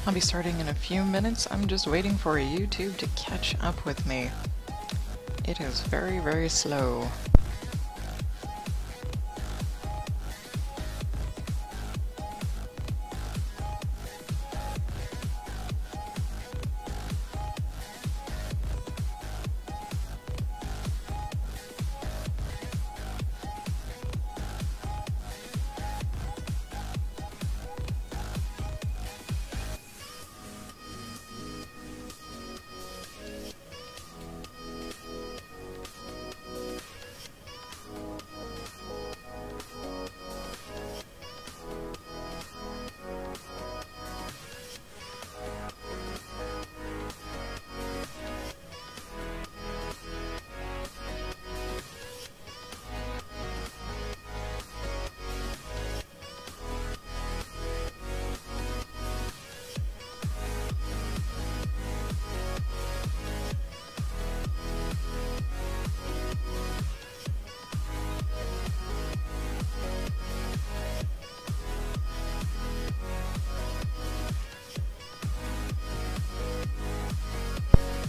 I'll be starting in a few minutes. I'm just waiting for YouTube to catch up with me. It is very, very slow.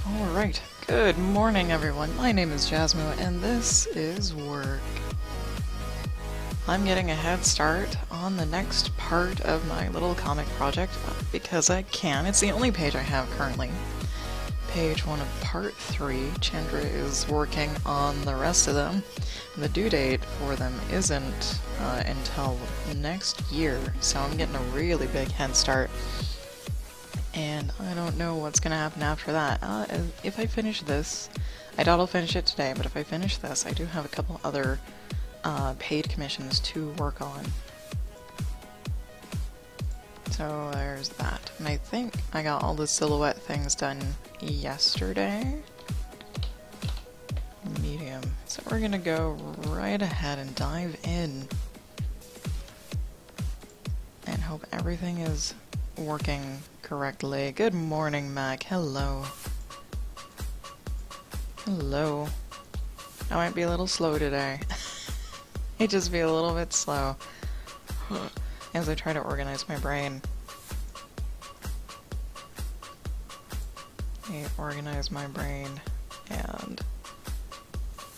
Alright, good morning everyone. My name is Jasmu and this is work. I'm getting a head start on the next part of my little comic project because I can. It's the only page I have currently. Page 1 of part 3. Chandra is working on the rest of them. The due date for them isn't until next year, so I'm getting a really big head start. And I don't know what's gonna happen after that. If I finish this, I doubt I'll finish it today, but if I finish this, I do have a couple other paid commissions to work on. So there's that. And I think I got all the silhouette things done yesterday. Medium. So we're gonna go right ahead and dive in. And hope everything is working correctly. Good morning, Mac. Hello. Hello. I might be a little slow today. It just be a little bit slow as I try to organize my brain. Organize my brain and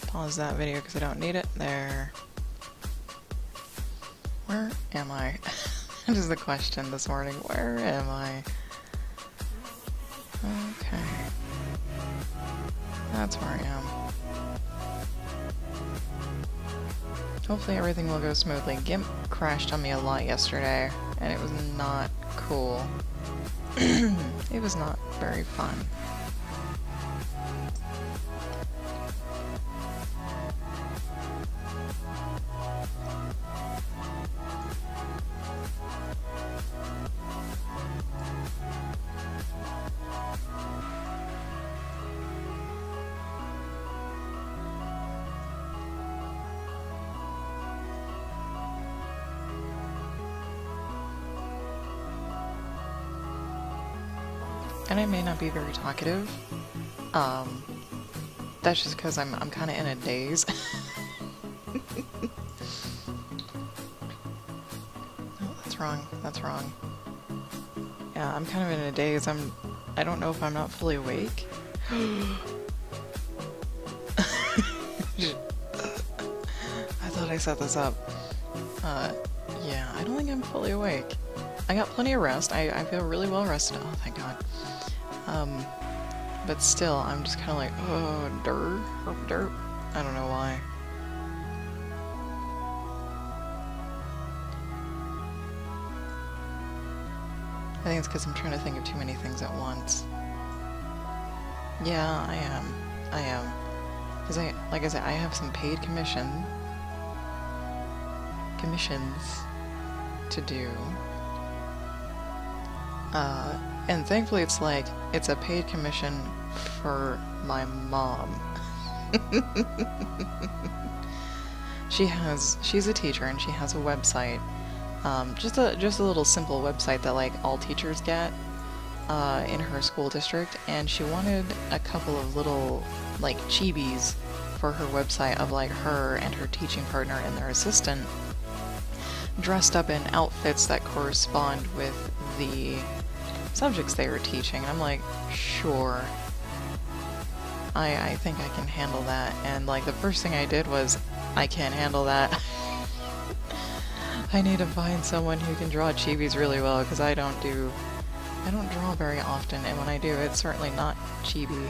pause that video because I don't need it. There. Where am I? That is the question this morning. Where am I? Okay. That's where I am. Hopefully everything will go smoothly. GIMP crashed on me a lot yesterday, and it was not cool. It was not very fun. And I may not be very talkative. That's just because I'm kind of in a daze. Oh, that's wrong. That's wrong. Yeah, I'm kind of in a daze. I don't know if I'm not fully awake. I thought I set this up. Yeah, I don't think I'm fully awake. I got plenty of rest. I feel really well rested. Oh, thank God. But still, I'm just kind of like, oh, derp. I don't know why. I think it's because I'm trying to think of too many things at once. Yeah, I am. Because like I said, I have some paid commissions to do. And thankfully it's a paid commission for my mom. She's a teacher and she has a website. Just a little simple website that like all teachers get in her school district, and she wanted a couple of little like chibis for her website of like her and her teaching partner and their assistant dressed up in outfits that correspond with the subjects they were teaching, and I'm like, sure. I think I can handle that, and like the first thing I did was, I can't handle that. I need to find someone who can draw chibis really well, because I don't draw very often, and when I do, it's certainly not chibi.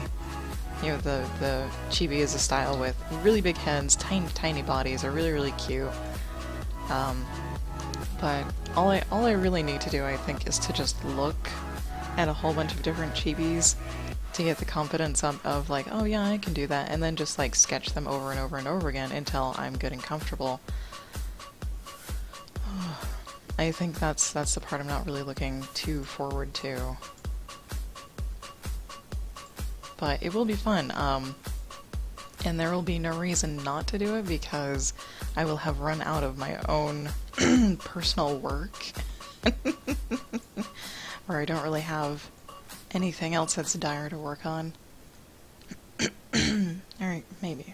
You know, the chibi is a style with really big heads, tiny bodies, are really, really cute. But all I really need to do, I think, is to just look at a whole bunch of different chibis to get the confidence of like, oh yeah, I can do that, and then just like sketch them over and over and over again until I'm good and comfortable. I think that's the part I'm not really looking too forward to. But it will be fun, and there will be no reason not to do it because I will have run out of my own personal work where I don't really have anything else that's dire to work on. Alright, maybe.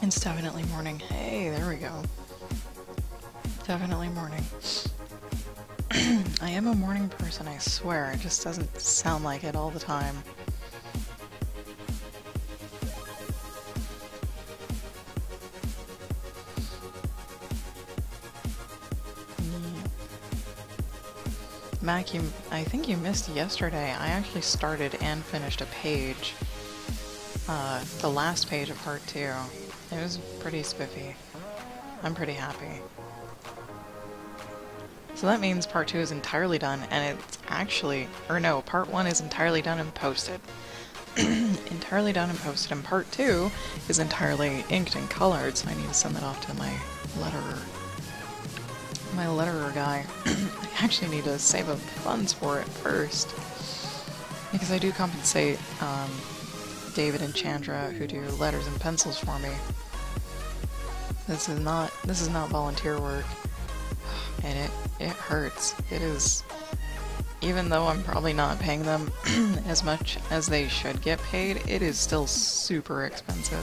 It's definitely morning. Hey, there we go. Definitely morning. I am a morning person, I swear. It just doesn't sound like it all the time. Mac, I think you missed yesterday. I actually started and finished a page. The last page of part 2. It was pretty spiffy. I'm pretty happy. So that means part 2 is entirely done, and it's actually, or no, part 1 is entirely done and posted. Entirely done and posted, and part 2 is entirely inked and colored, so I need to send that off to my letterer. My letterer guy. I actually need to save up funds for it first, because I do compensate David and Chandra, who do letters and pencils for me. This is not volunteer work, and it hurts. It is, even though I'm probably not paying them as much as they should get paid, it is still super expensive.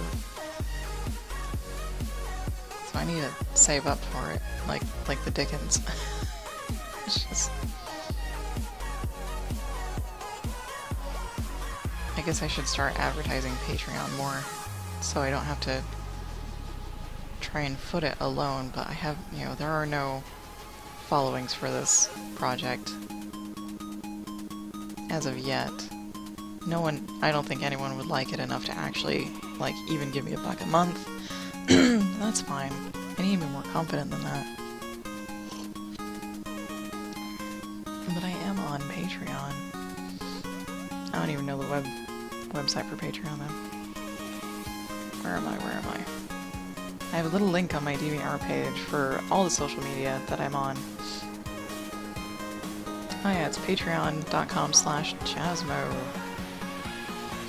So I need to save up for it, like the Dickens. It's just, I guess I should start advertising Patreon more, so I don't have to try and foot it alone, but I have, you know, there are no followings for this project as of yet. No one, I don't think anyone would like it enough to actually, like, even give me $1 a month. That's fine. I need to be more confident than that. But I am on Patreon. I don't even know the website for Patreon though. Where am I? I have a little link on my DVR page for all the social media that I'm on. Oh yeah, it's patreon.com/Jasmo.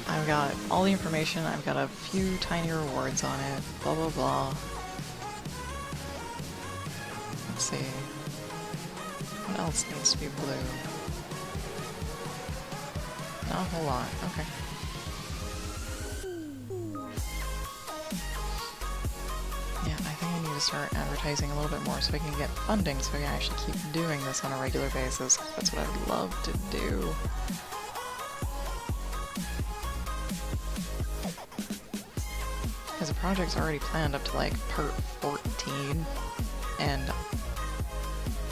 I've got all the information, I've got a few tiny rewards on it, blah blah blah. Let's see. What else needs to be blue? Not a whole lot, okay. Yeah, I think I need to start advertising a little bit more so I can get funding so I can actually keep doing this on a regular basis. That's what I'd love to do. Because the project's already planned up to like part 14, and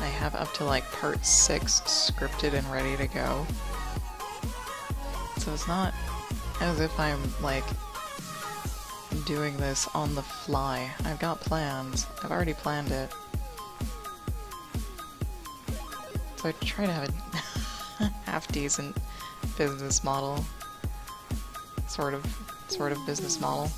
I have up to like part 6 scripted and ready to go. So it's not as if I'm like doing this on the fly. I've got plans. I've already planned it. So I try to have a half-decent business model. Sort of business model.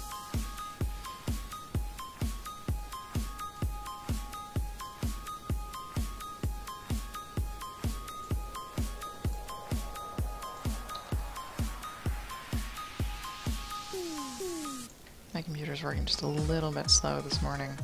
My computer's working just a little bit slow this morning.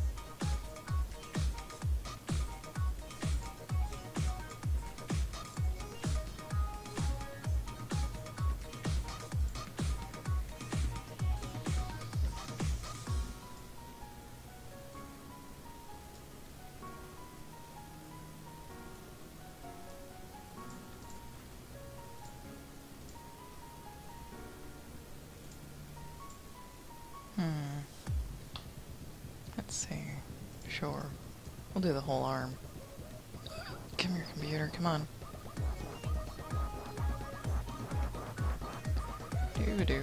see. Sure. We'll do the whole arm. Come here, computer, come on. Doo-doo.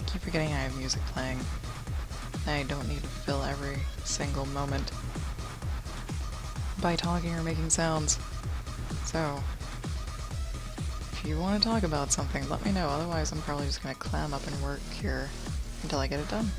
Keep forgetting I have music playing. I don't need to fill every single moment by talking or making sounds. So, if you want to talk about something, let me know. Otherwise, I'm probably just going to clam up and work here until I get it done.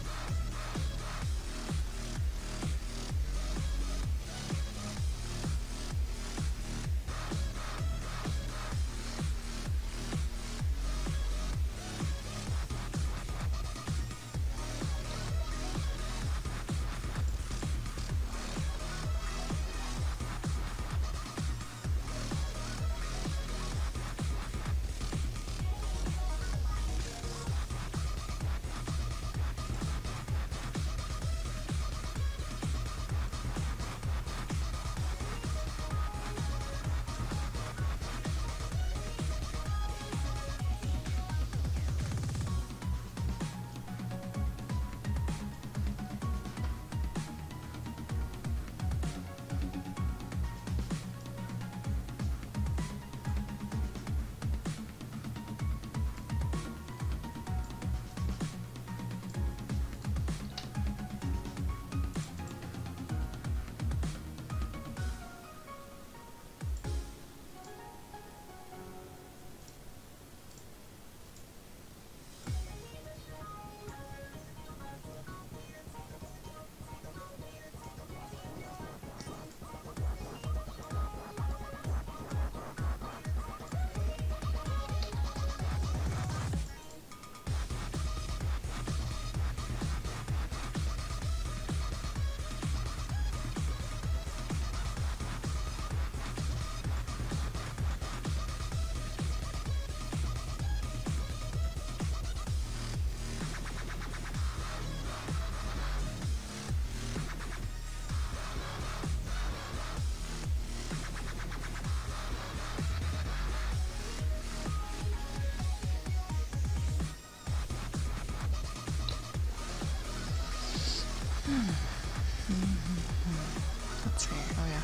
Let's see. Oh, yeah.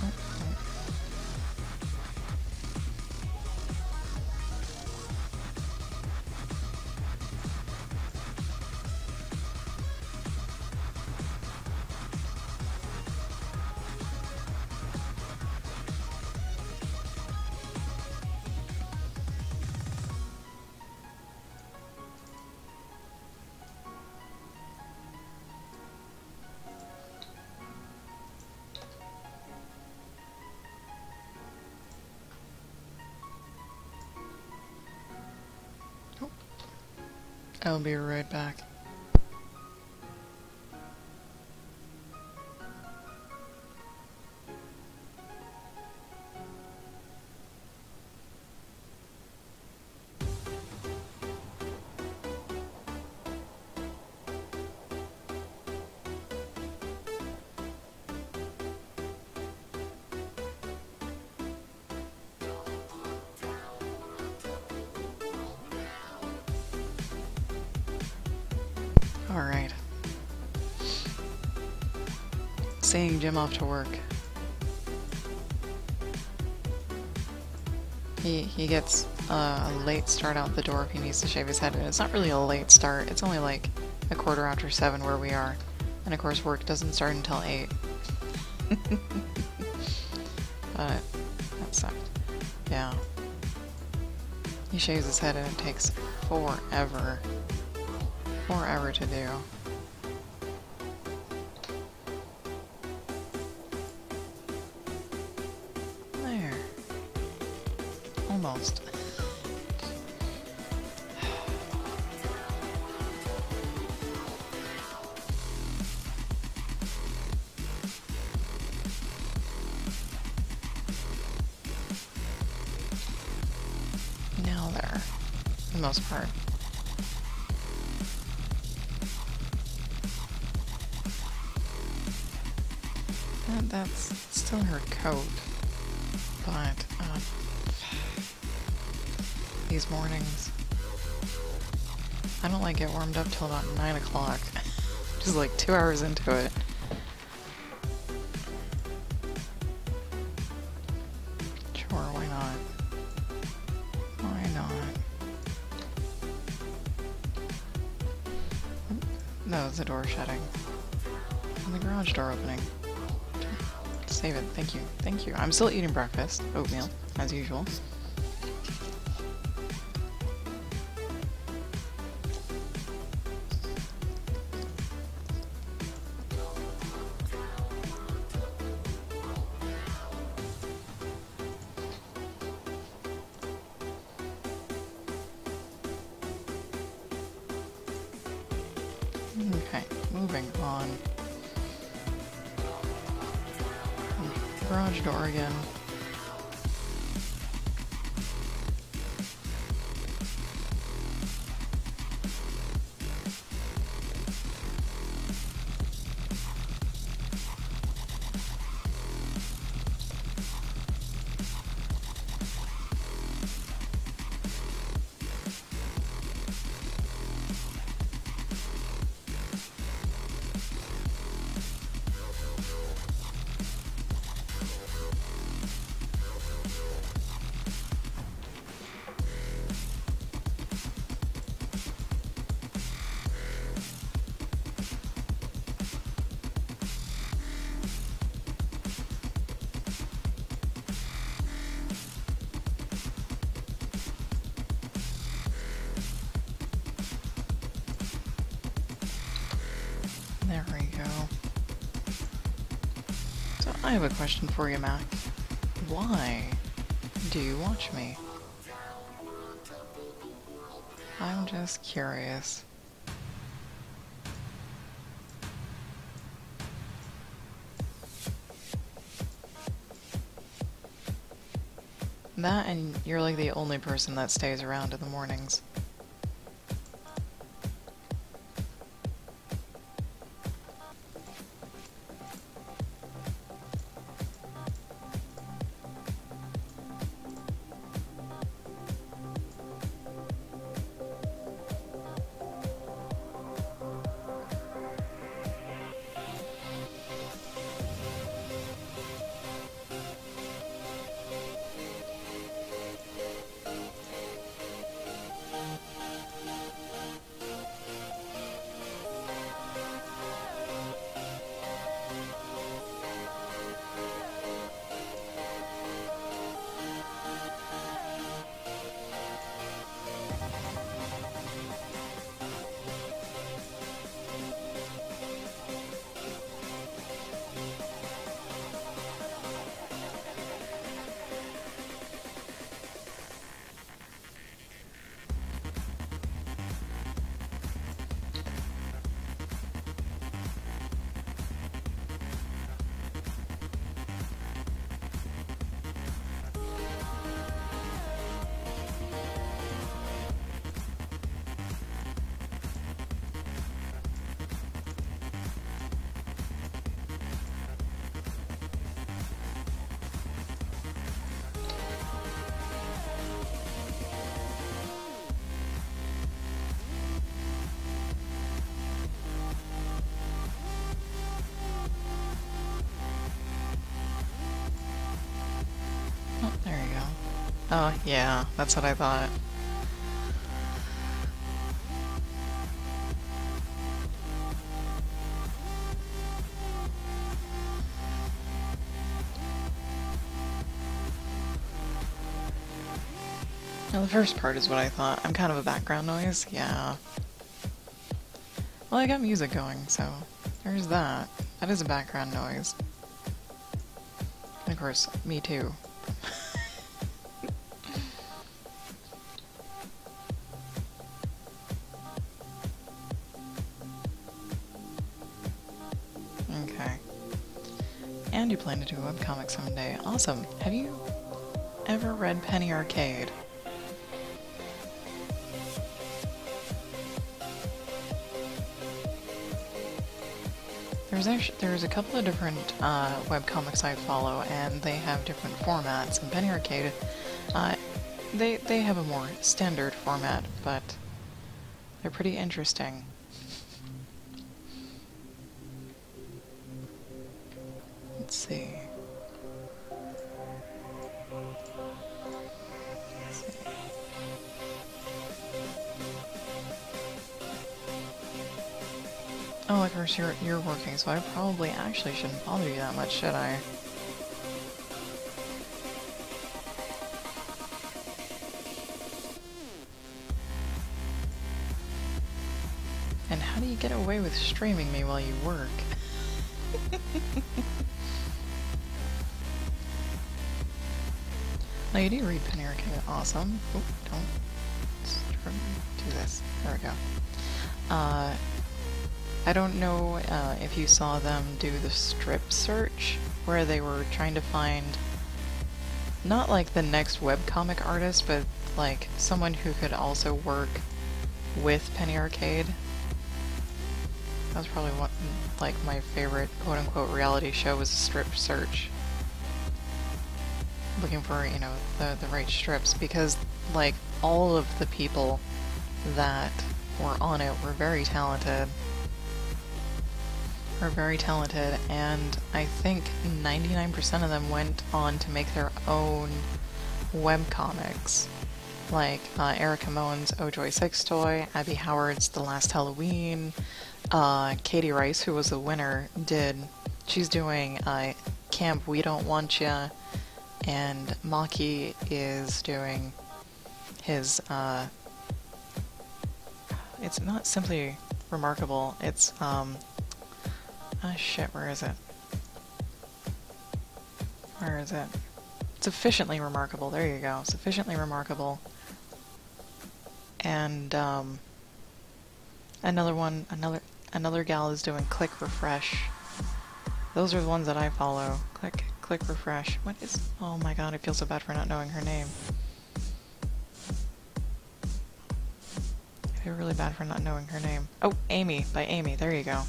Oh, oh. I'll be right back. Alright. Seeing Jim off to work. He gets a late start out the door if he needs to shave his head, and it's not really a late start, it's only like a 7:15 where we are. And of course work doesn't start until 8. But that sucked. Yeah. He shaves his head and it takes forever to do. There. Almost. Now there. For the most part. That's still her coat, but these mornings, I don't like get warmed up till about 9 o'clock. Just like 2 hours into it. Sure, why not? Why not? No, it's the door shutting. And the garage door opening. Save it. Thank you. Thank you. I'm still eating breakfast. Oatmeal, as usual. Okay, moving on. Garage door again. There we go. So I have a question for you, Mac. Why do you watch me? I'm just curious. That, and you're like the only person that stays around in the mornings. There you go. Oh, yeah, that's what I thought. Well, the first part is what I thought. I'm kind of a background noise, yeah. Well, I got music going, so there's that. That is a background noise. And of course, me too. Okay. And you plan to do a webcomic someday. Awesome. Have you ever read Penny Arcade? There's a couple of different webcomics I follow, and they have different formats. And Penny Arcade, they have a more standard format, but They're pretty interesting. Let's see. Oh, of course you're working, so I probably actually shouldn't bother you that much, should I? And how do you get away with streaming me while you work? No, you do read Panerica. Awesome. Oop, don't do this. There we go. I don't know if you saw them do the strip search, where they were trying to find not like the next webcomic artist, but like someone who could also work with Penny Arcade. That was probably one, like my favorite quote-unquote reality show was a strip search. Looking for, you know, the right strips, because like all of the people that were on it were very talented. And I think 99% of them went on to make their own webcomics. Like Erica Moen's Oh Joy 6 Toy, Abby Howard's The Last Halloween, Katie Rice, who was the winner, she's doing Camp We Don't Want Ya, and Maki is doing his, it's not simply remarkable, it's, shit, where is it? Where is it? Sufficiently Remarkable, there you go. Sufficiently Remarkable. And, another gal is doing Click Refresh. Those are the ones that I follow. Click Refresh. What is... Oh my god, I feel so bad for not knowing her name. I feel really bad for not knowing her name. Oh, Amy, by Amy, there you go.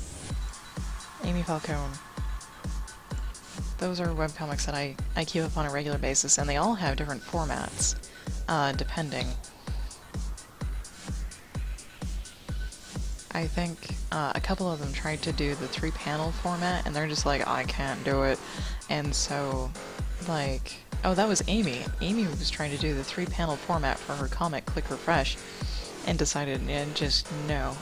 Amy Falcone. Those are webcomics that I keep up on a regular basis, and they all have different formats, depending. I think a couple of them tried to do the 3-panel format, and they're just like, I can't do it. And so, like, oh, that was Amy. Amy was trying to do the 3-panel format for her comic Click Refresh, and decided, and just, no.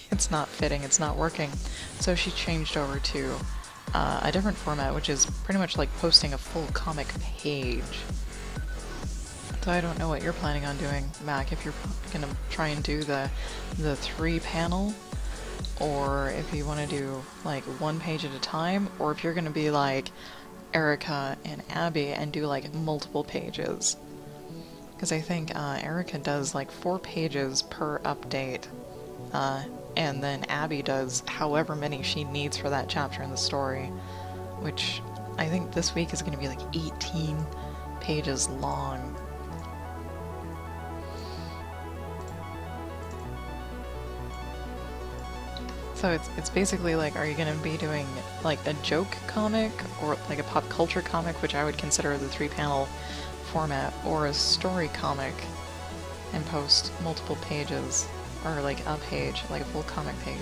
It's not fitting, it's not working. So she changed over to a different format, which is pretty much like posting a full comic page. So I don't know what you're planning on doing, Mac, if you're gonna try and do the 3-panel, or if you want to do like 1 page at a time, or if you're gonna be like Erica and Abby and do like multiple pages. Because I think Erica does like 4 pages per update. And then Abby does however many she needs for that chapter in the story, which I think this week is going to be like 18 pages long. So it's basically like, are you going to be doing like a joke comic, or like a pop culture comic, which I would consider the 3-panel format, or a story comic and post multiple pages? Or like a page, like a full comic page.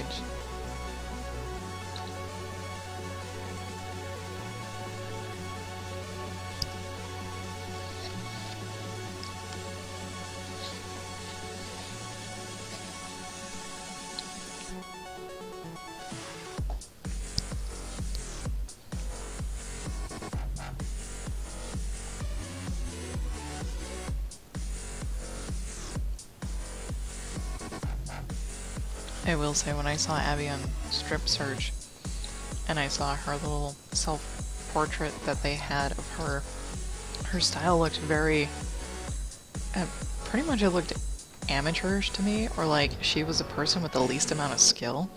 I will say, when I saw Abby on Strip Search, and I saw her little self-portrait that they had of her, her style looked very... pretty much it looked amateurish to me, or like she was a person with the least amount of skill,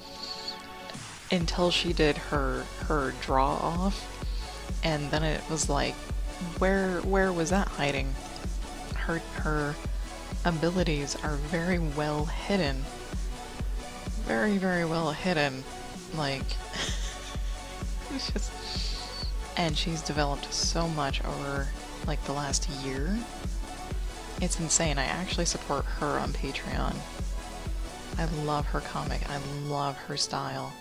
until she did her draw-off, and then it was like, where was that hiding? Her abilities are very well hidden. Very, very well hidden, like, it's just, and she's developed so much over, like, the last year. It's insane. I actually support her on Patreon. I love her comic. I love her style.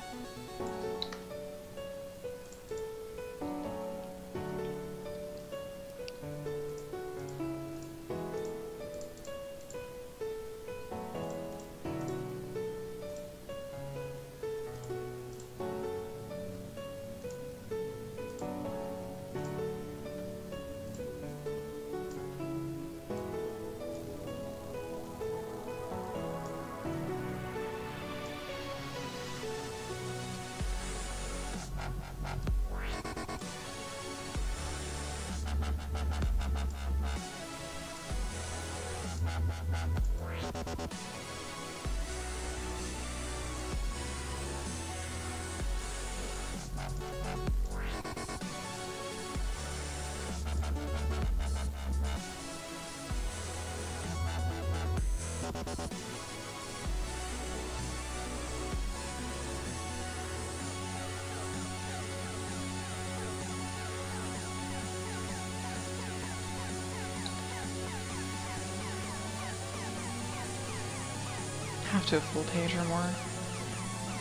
Have to a full page or more.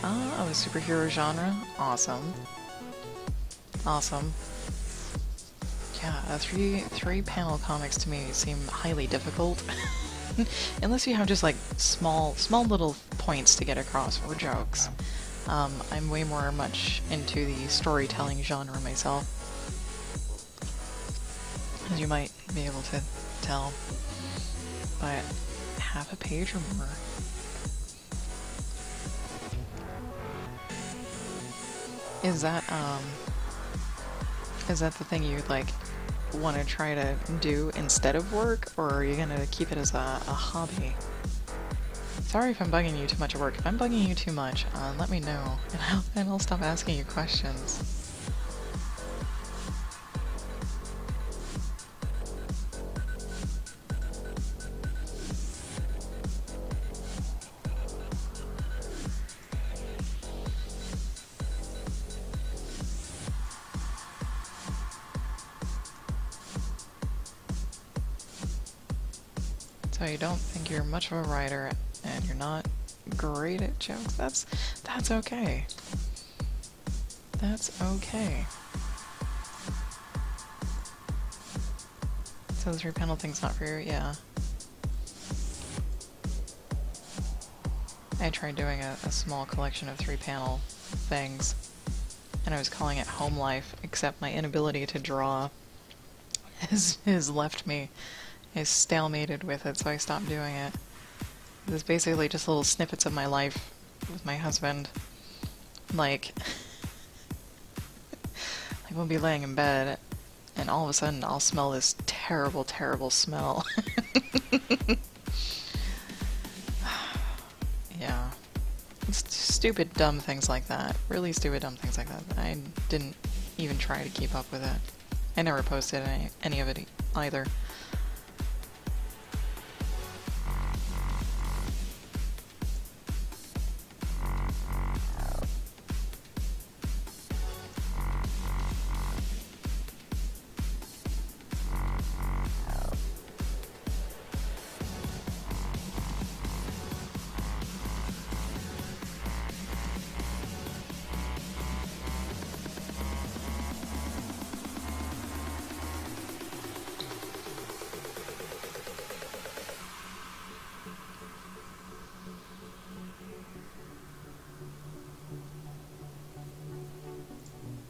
Oh, a superhero genre. Awesome. Awesome. Yeah, three panel comics to me seem highly difficult. Unless you have just like small little points to get across or jokes. I'm way more much into the storytelling genre myself, as you might be able to tell. But half a page or more. Is that the thing you'd like want to try to do instead of work, or are you gonna keep it as a hobby? Sorry if I'm bugging you too much at work. If I'm bugging you too much, let me know, and I'll stop asking you questions. So you don't think you're much of a writer, and you're not great at jokes? That's okay. That's okay. So the 3-panel thing's not for you? Yeah. I tried doing a small collection of 3-panel things, and I was calling it Home Life, except my inability to draw has left me. I stalemated with it, so I stopped doing it. It's basically just little snippets of my life with my husband. Like we'll be laying in bed, and all of a sudden I'll smell this terrible, terrible smell. Yeah. It's stupid, dumb things like that. Really stupid, dumb things like that. I didn't even try to keep up with it. I never posted any of it either.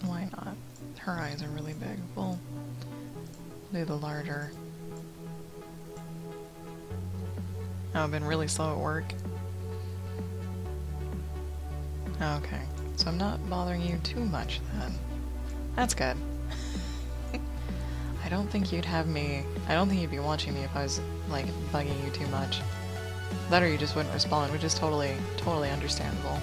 Why not? Her eyes are really big. We'll do the larger. Oh, I've been really slow at work. Okay, so I'm not bothering you too much then. That's good. I don't think you'd be watching me if I was, like, bugging you too much. That or you just wouldn't respond, which is totally understandable.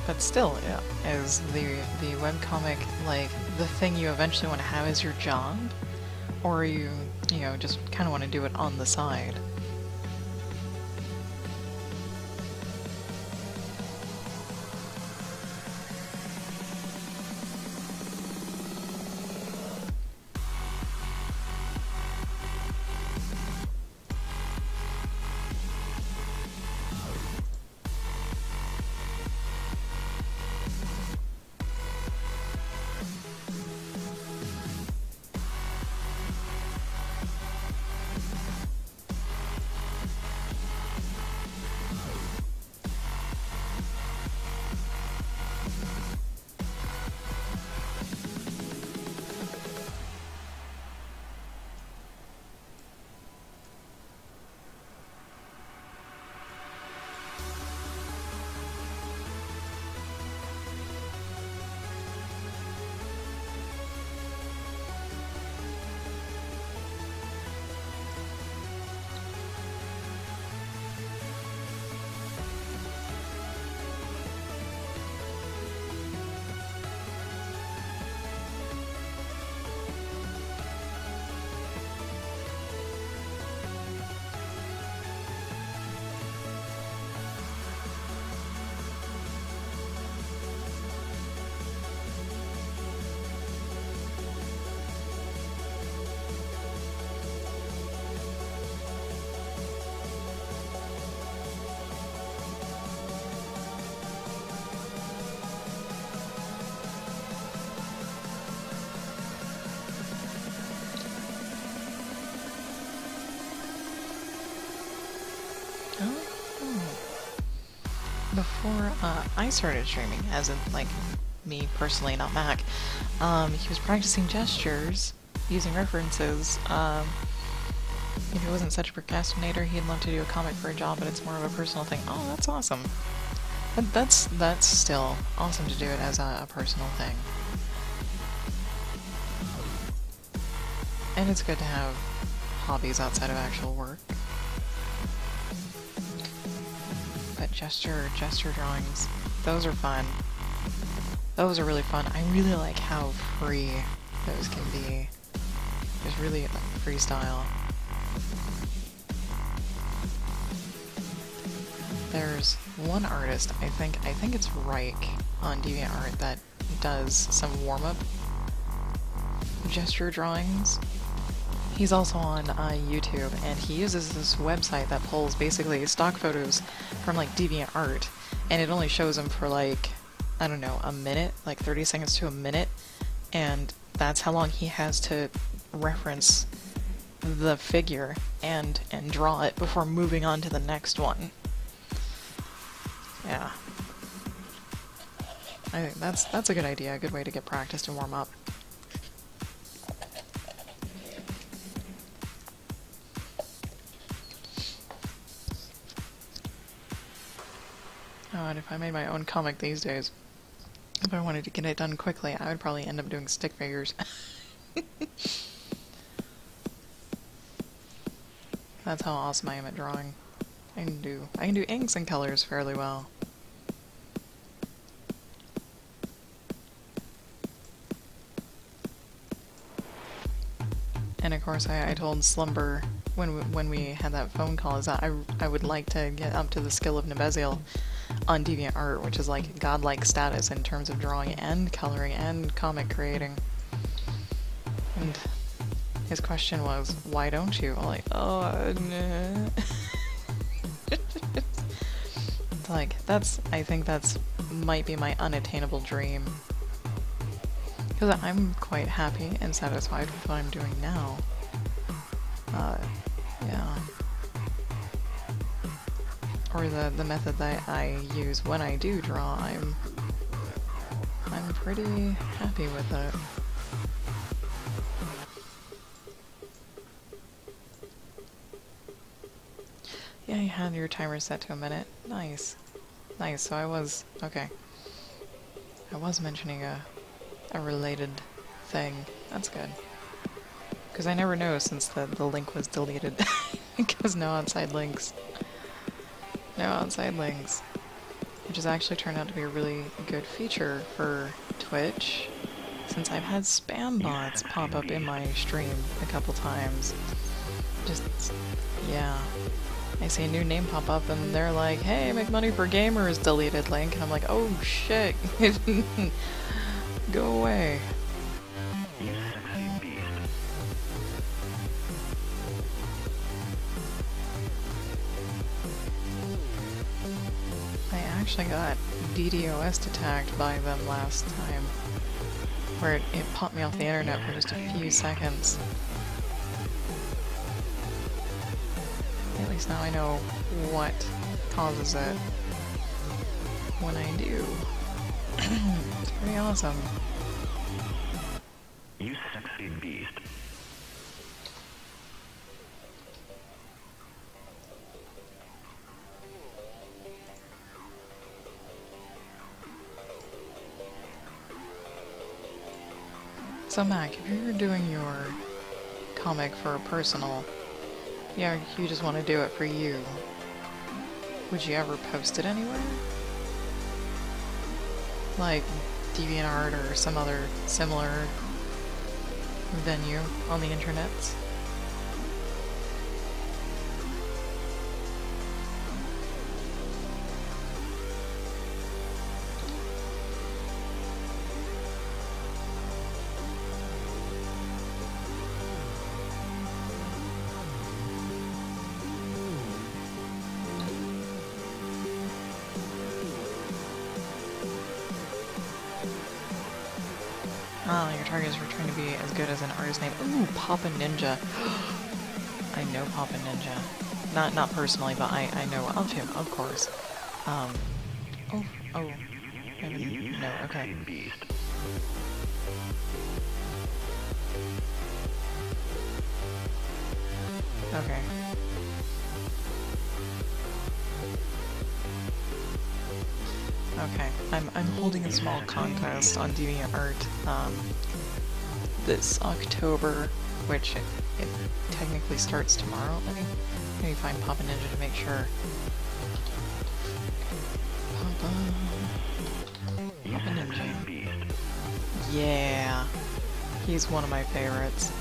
But still, yeah, is the webcomic, like, the thing you eventually want to have as your job? Or you know, just kind of want to do it on the side? Oh. Before I started streaming, as in, like, me personally, not Mac, he was practicing gestures using references. If he wasn't such a procrastinator, he'd love to do a comic for a job, but it's more of a personal thing. Oh, that's awesome. That's still awesome to do it as a personal thing. And it's good to have hobbies outside of actual work. But gesture drawings, those are fun. Those are really fun. I really like how free those can be. There's really like freestyle. There's one artist, I think it's Reich on DeviantArt, that does some warm-up gesture drawings. He's also on YouTube, and he uses this website that pulls basically stock photos from like DeviantArt, and it only shows them for like, I don't know, a minute, like 30 seconds to a minute, and that's how long he has to reference the figure and draw it before moving on to the next one. Yeah. I think that's a good idea, a good way to get practiced and warm up. Oh, and if I made my own comic these days, if I wanted to get it done quickly, I would probably end up doing stick figures. That's how awesome I am at drawing. I can do inks and colors fairly well. And of course, I told Slumber when we had that phone call is that I would like to get up to the skill of Nebeziel on DeviantArt, which is like godlike status in terms of drawing and coloring and comic creating. And his question was, why don't you? I'm like, oh, no. Like, I think that's might be my unattainable dream. Because I'm quite happy and satisfied with what I'm doing now. Yeah. Or the method that I use when I do draw, I'm pretty happy with it. Yeah, you had your timer set to a minute. Nice. Nice, so I was mentioning a related thing. That's good. Because I never know since the link was deleted. Because no outside links. No outside links. Which has actually turned out to be a really good feature for Twitch, since I've had spam bots pop up in my stream a couple times. Just, yeah. I see a new name pop up and they're like, hey, make money for gamers, deleted link. And I'm like, oh shit. Go away. I actually got DDoS attacked by them last time, where it popped me off the internet for just a few seconds. At least now I know what causes it when I do. It's pretty awesome. You sexy beast. So Mac, if you're doing your comic for a personal, yeah, you just want to do it for you, would you ever post it anywhere? Like DeviantArt or some other similar venue on the internets? Oh, your target is trying to be as good as an artist name. Ooh, Papa Ninja. I know Papa Ninja. not personally, but I know of him, of course. Oh, I didn't know, okay. Okay. Okay, I'm holding a small contest on DeviantArt this October, which it technically starts tomorrow. Let me find Papa Ninja to make sure. Papa Ninja. Yeah, he's one of my favorites.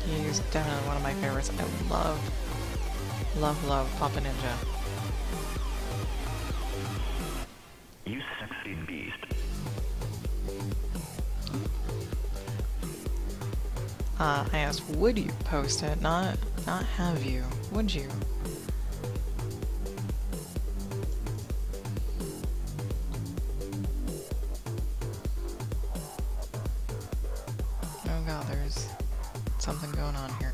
He's definitely one of my favorites. I love Papa Ninja. You sexy beast. I asked, would you post it? Not have you. Would you? Oh god, there's something going on here.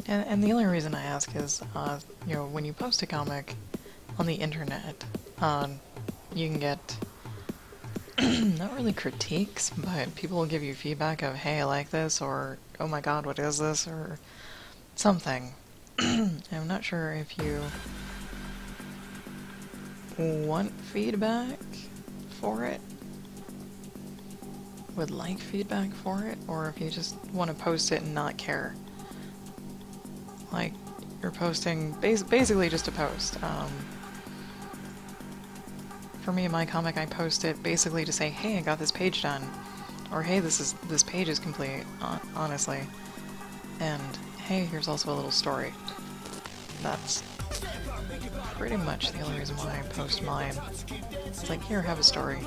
And the only reason I ask is, you know, when you post a comic on the internet, you can get, not really critiques, but people will give you feedback of, hey, I like this, or, oh my god, what is this, or something. I'm not sure if you want feedback for it, would like feedback for it, or if you just want to post it and not care. Like, you're posting basically just a post. For me, in my comic, I post it basically to say, hey, I got this page done, or hey, this page is complete, honestly, and hey, here's also a little story. That's pretty much the only reason why I post mine. It's like, here, have a story.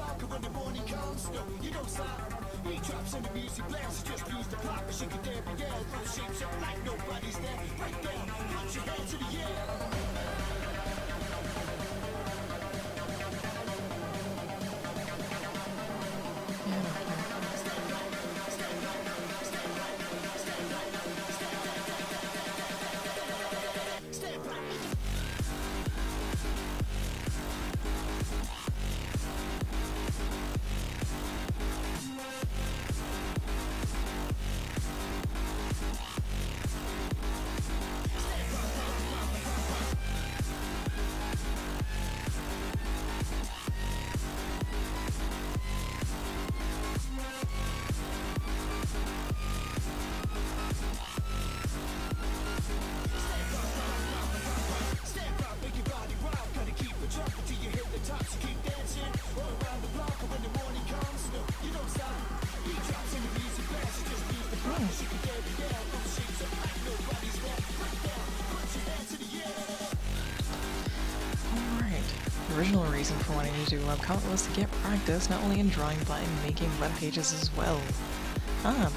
The original reason for wanting to do webcomic was to get practice not only in drawing but in making web pages as well.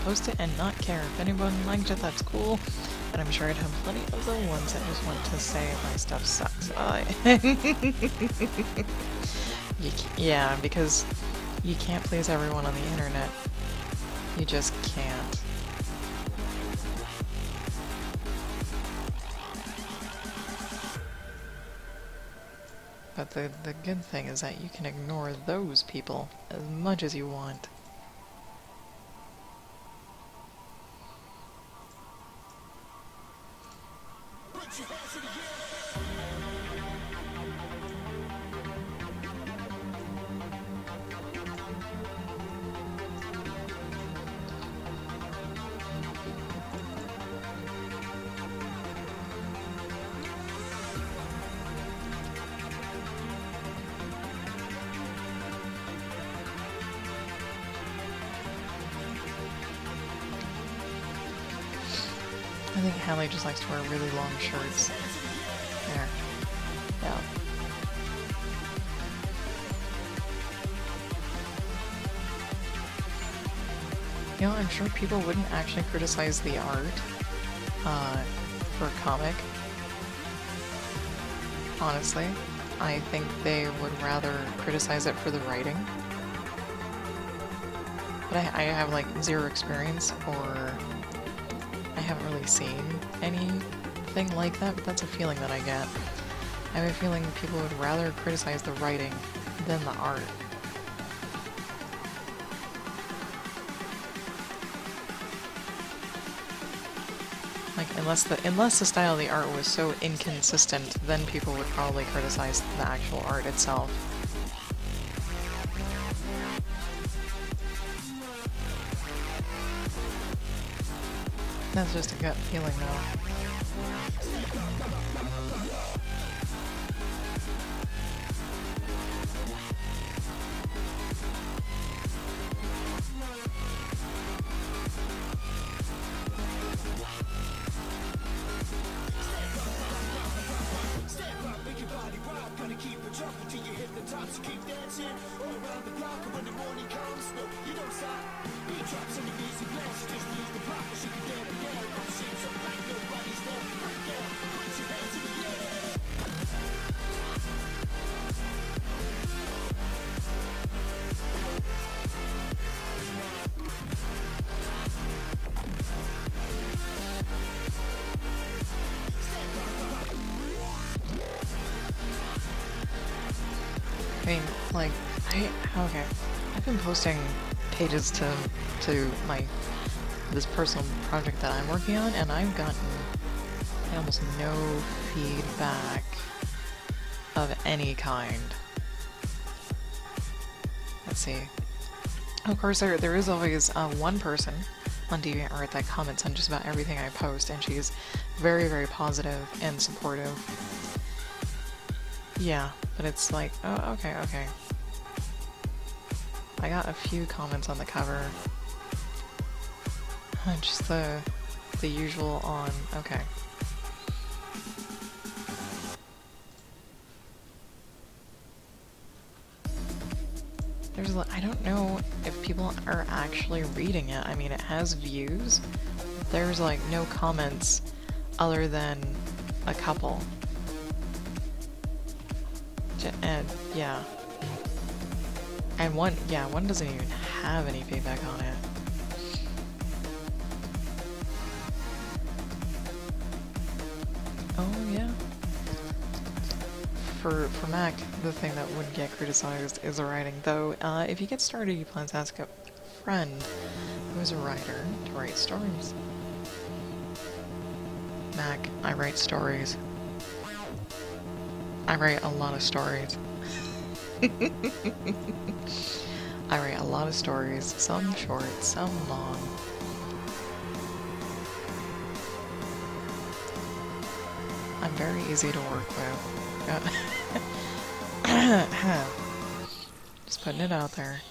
Post it and not care. If anyone liked it, that's cool. And I'm sure I'd have plenty of the ones that just want to say my stuff sucks. Yeah, because you can't please everyone on the internet. You just can't. But the good thing is that you can ignore those people as much as you want. I think Hallie just likes to wear really long shirts. There. You know, I'm sure people wouldn't actually criticize the art for a comic. Honestly, I think they would rather criticize it for the writing. But I have like zero experience, or I haven't really seen anything like that, but that's a feeling that I get. I have a feeling people would rather criticize the writing than the art. Like, unless the style of the art was so inconsistent, then people would probably criticize the actual art itself. That's just a gut feeling, though. I mean, like, okay. I've been posting pages to this personal project that I'm working on, and I've gotten almost no feedback of any kind. Let's see. Of course, there is always one person on DeviantArt that comments on just about everything I post, and she's very, very positive and supportive. Yeah, but it's like, oh, okay. I got a few comments on the cover. Just the usual on, okay. I don't know if people are actually reading it. I mean, it has views. There's like no comments other than a couple. And yeah. And one doesn't even have any feedback on it. Oh yeah. For Mac, the thing that wouldn't get criticized is the writing, though if you get started, you plan to ask a friend who is a writer to write stories. Mac, I write stories. I write a lot of stories. I write a lot of stories, some short, some long. I'm very easy to work with. Just putting it out there.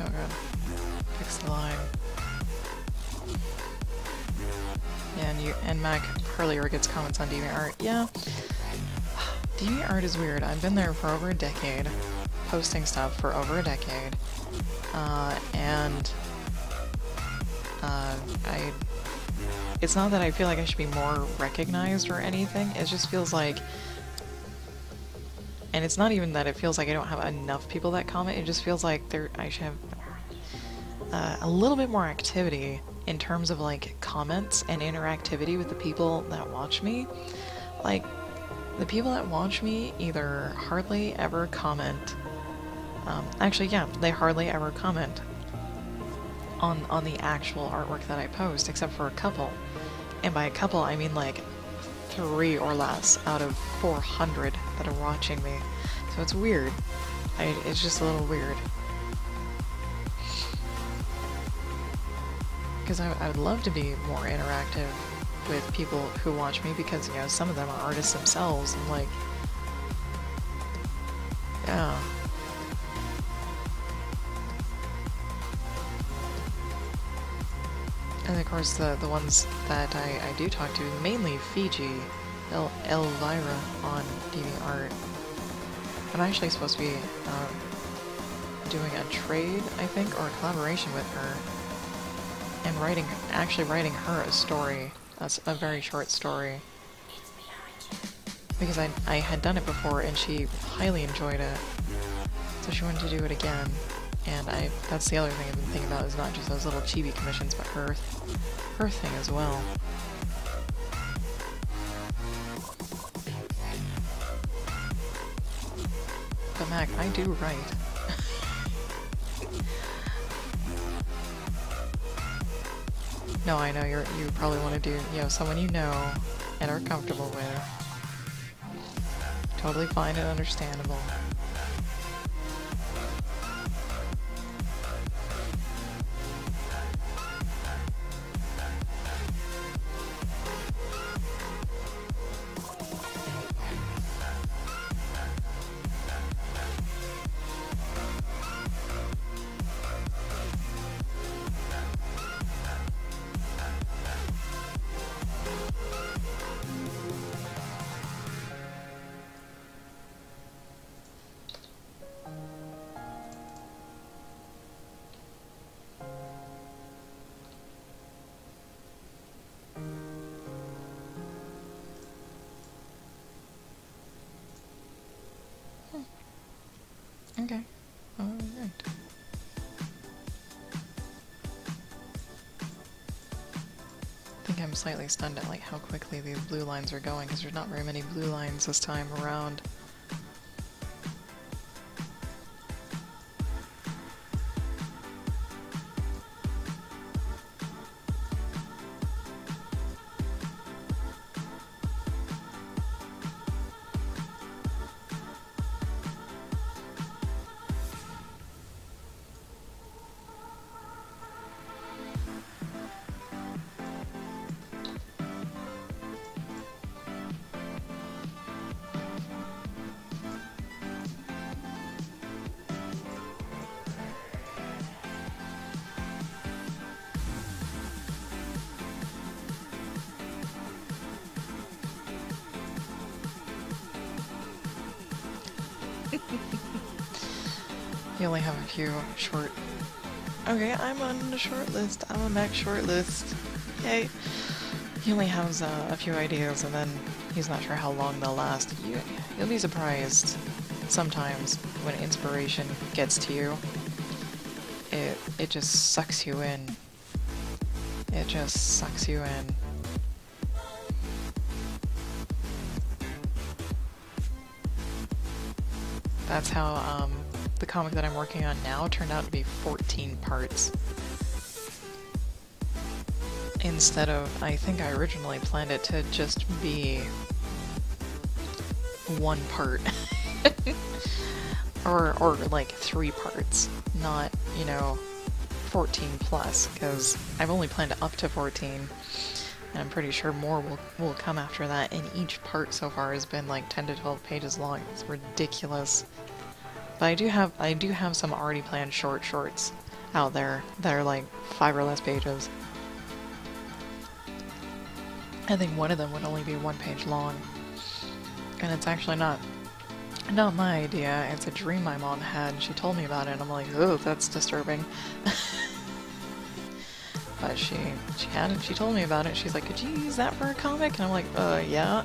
Oh god. Fix the line. Yeah, and Mac earlier gets comments on DeviantArt. Yeah. DeviantArt is weird. I've been there for over a decade, posting stuff for over a decade. It's not that I feel like I should be more recognized or anything, it just feels like, and it's not even that it feels like I don't have enough people that comment, it just feels like I should have a little bit more activity in terms of like comments and interactivity with the people that watch me. Like, the people that watch me either hardly ever comment, actually yeah, they hardly ever comment on the actual artwork that I post, except for a couple. And by a couple, I mean like 3 or less out of 400 that are watching me. So it's weird. It's just a little weird. Because I would love to be more interactive with people who watch me, because, you know, some of them are artists themselves, and like, yeah. And of course the ones that I do talk to, mainly Fiji, Elvira on DeviantArt. I'm actually supposed to be doing a trade, I think, or a collaboration with her, and actually writing her a story, a very short story. Because I had done it before and she highly enjoyed it, so she wanted to do it again. And that's the other thing I've been thinking about, is not just those little chibi commissions, but her thing as well. But Mac, I do write. No, I know you probably want to do, you know, someone you know and are comfortable with. Totally fine and understandable. Okay. Alright. I think I'm slightly stunned at like how quickly these blue lines are going, because there's not very many blue lines this time around. You only have a few short... Okay, I'm on the short list. I'm on Mac's short list. Yay. He only has a few ideas, and then he's not sure how long they'll last. You'll be surprised sometimes when inspiration gets to you. It just sucks you in. It just sucks you in. That's how, the comic that I'm working on now turned out to be 14 parts. Instead of, I think I originally planned it to just be 1 part. or like 3 parts, not, you know, 14 plus, because I've only planned up to 14, and I'm pretty sure more will come after that, and each part so far has been like 10 to 12 pages long. It's ridiculous. But I do have some already planned shorts out there that are like 5 or less pages. I think one of them would only be 1 page long. And it's actually not my idea. It's a dream my mom had. She told me about it and I'm like, oh, that's disturbing. But she had it, she told me about it. She's like, could you use that for a comic? And I'm like, yeah.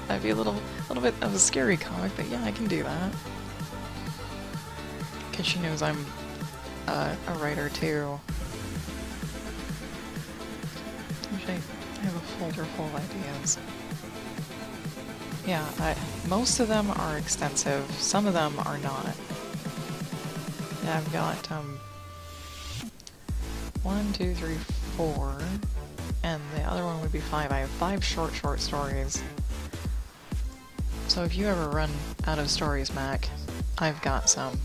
That'd be a little bit of a scary comic, but yeah, I can do that. Because she knows I'm a writer too. Actually, I have a folder full of ideas. Yeah, most of them are extensive. Some of them are not. Yeah, I've got 1, 2, 3, 4, and the other one would be 5. I have 5 short stories. So if you ever run out of stories, Mac, I've got some.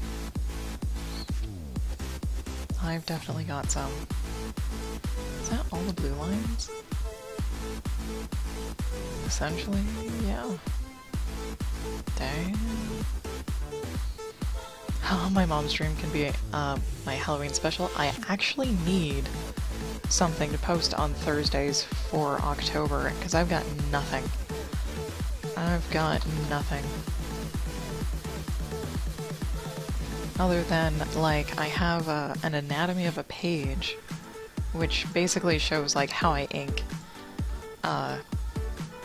I've definitely got some. Is that all the blue lines? Essentially, yeah. Dang. Oh, my mom's dream can be my Halloween special. I actually need something to post on Thursdays for October, because I've got nothing. I've got nothing. Other than, like, I have an anatomy of a page, which basically shows, like, how I ink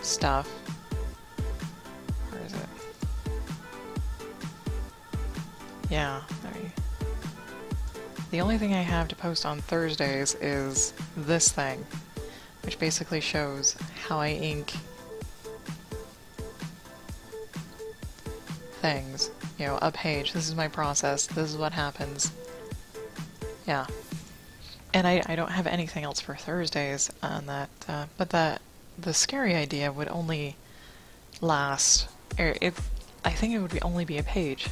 stuff. Where is it? Yeah, the only thing I have to post on Thursdays is this thing, which basically shows how I ink things. You know, a page. This is my process. This is what happens. Yeah. And I don't have anything else for Thursdays on that, but the scary idea would only last, I think it would only be a page,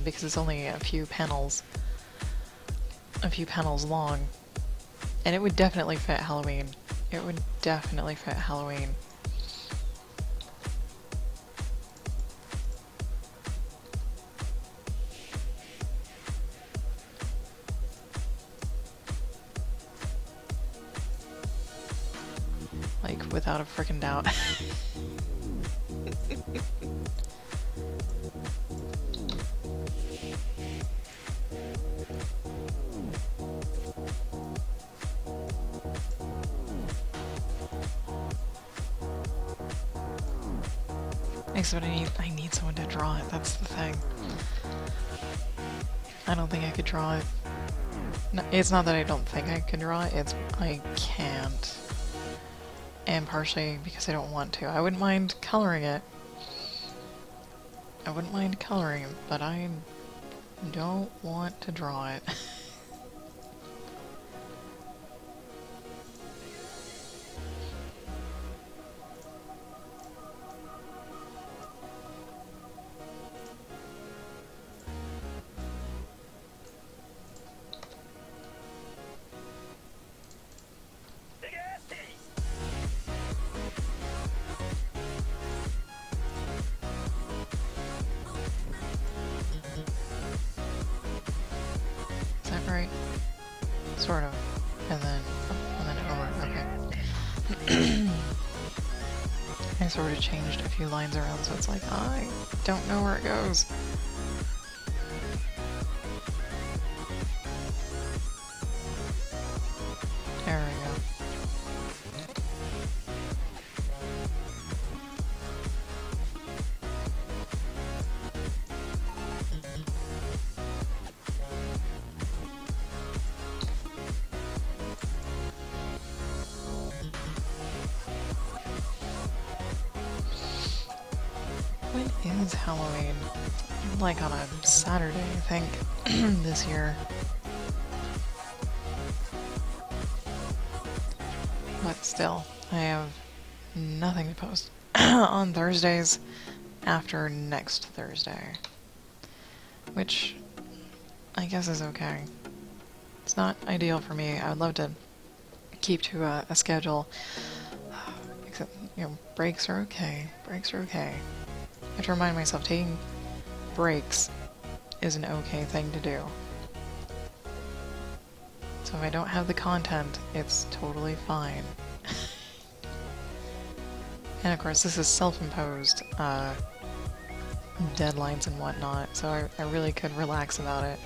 because it's only a few panels long, and it would definitely fit Halloween. It would definitely fit Halloween. Like, without a frickin' doubt. Except I need someone to draw it, that's the thing. I don't think I could draw it. No, it's not that I don't think I can draw it, it's I can't. And partially because I don't want to. I wouldn't mind coloring it. I wouldn't mind coloring it, but I don't want to draw it. Right? Sort of. And then over. Okay. I sort of changed a few lines around, so it's like, I don't know where it goes. There we go. When is Halloween? Like on a Saturday, I think, this year. But still, I have nothing to post on Thursdays after next Thursday. Which I guess is okay. It's not ideal for me. I would love to keep to a schedule. Except, you know, breaks are okay. Breaks are okay. I have to remind myself taking breaks is an okay thing to do. So if I don't have the content, it's totally fine. And of course, this is self-imposed deadlines and whatnot, so I really could relax about it.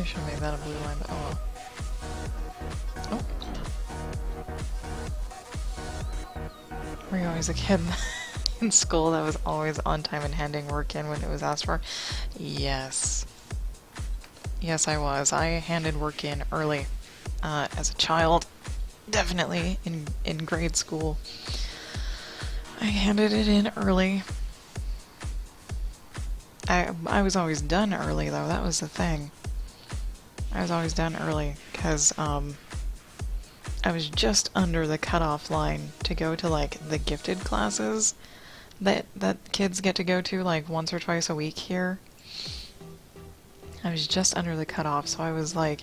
should have made that a blue line, but oh well. Oh. Were you always a kid in school that was always on time and handing work in when it was asked for? Yes. Yes, I was. I handed work in early. As a child. Definitely in grade school. I handed it in early. I was always done early, though. That was the thing. I was always done early, because, I was just under the cutoff line to go to, like, the gifted classes that kids get to go to, like, once or twice a week here. I was just under the cutoff, so I was, like,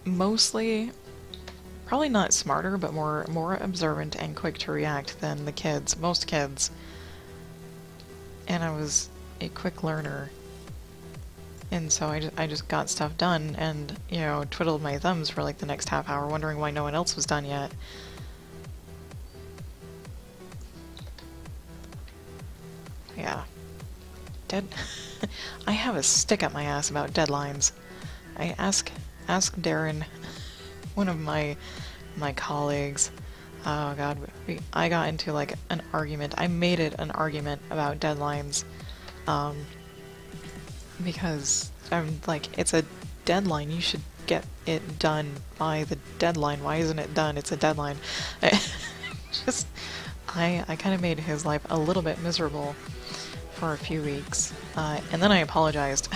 mostly, probably not smarter, but more observant and quick to react than the kids, most kids. And I was a quick learner. And so I just got stuff done and, you know, twiddled my thumbs for like the next half hour wondering why no one else was done yet. Yeah. I have a stick up my ass about deadlines. I ask Darren, one of my colleagues. Oh god, I got into like an argument. I made it an argument about deadlines. Because I'm like, it's a deadline. You should get it done by the deadline. Why isn't it done? It's a deadline. I kind of made his life a little bit miserable for a few weeks. And then I apologized.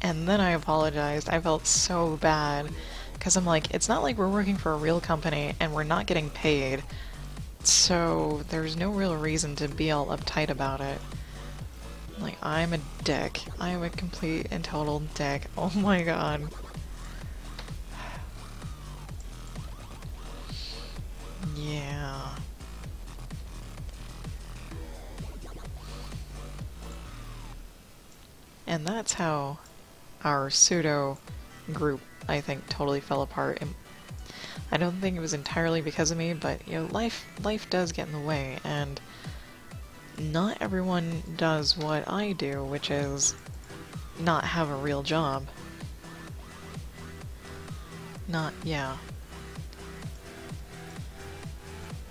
And then I apologized. I felt so bad. Because I'm like, it's not like we're working for a real company and we're not getting paid. So there's no real reason to be all uptight about it. Like, I'm a dick. I am a complete and total dick. Oh my god. Yeah. And that's how our pseudo group, I think, totally fell apart. And I don't think it was entirely because of me, but, you know, life does get in the way, and not everyone does what I do, which is not have a real job. Yeah.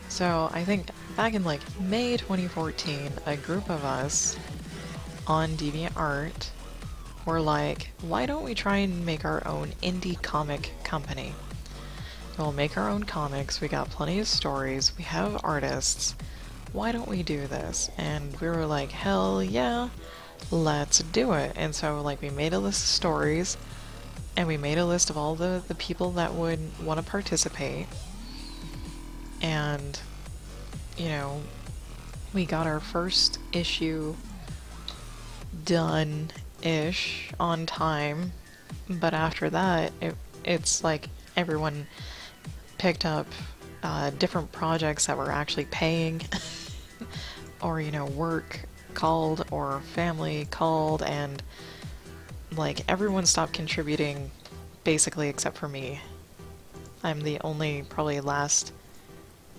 So I think back in like May 2014, a group of us on DeviantArt were like, why don't we try and make our own indie comic company? We'll make our own comics, we got plenty of stories, we have artists. Why don't we do this? And we were like, hell yeah, let's do it. And so like we made a list of stories and we made a list of all the people that would want to participate. And, you know, we got our first issue done-ish on time. But after that, it's like everyone picked up different projects that were actually paying. Or, you know, work called or family called, and like everyone stopped contributing basically except for me. I'm the only, probably last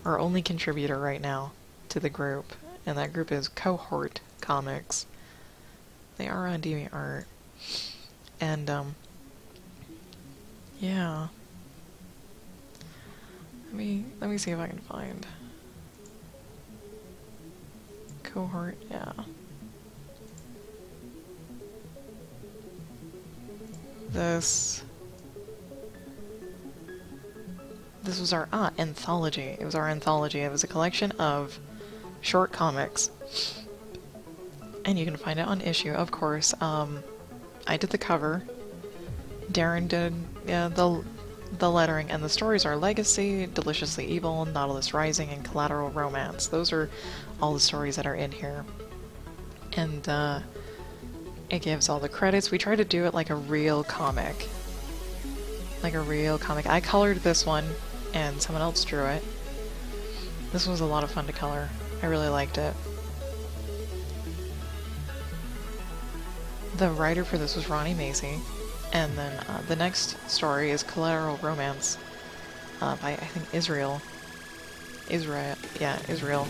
or only contributor right now to the group, and that group is Cohort Comics. They are on DeviantArt. And yeah. Let me see if I can find Cohort, yeah. This was our anthology. It was our anthology. It was a collection of short comics. And you can find it on Issue, of course. I did the cover. Darren did the lettering, and the stories are Legacy, Deliciously Evil, Nautilus Rising, and Collateral Romance. Those are all the stories that are in here. And it gives all the credits. We try to do it like a real comic. Like a real comic. I colored this one, and someone else drew it. This was a lot of fun to color. I really liked it. The writer for this was Ronnie Macy. And then the next story is Collateral Romance by, I think, Israel. Yeah, Israel.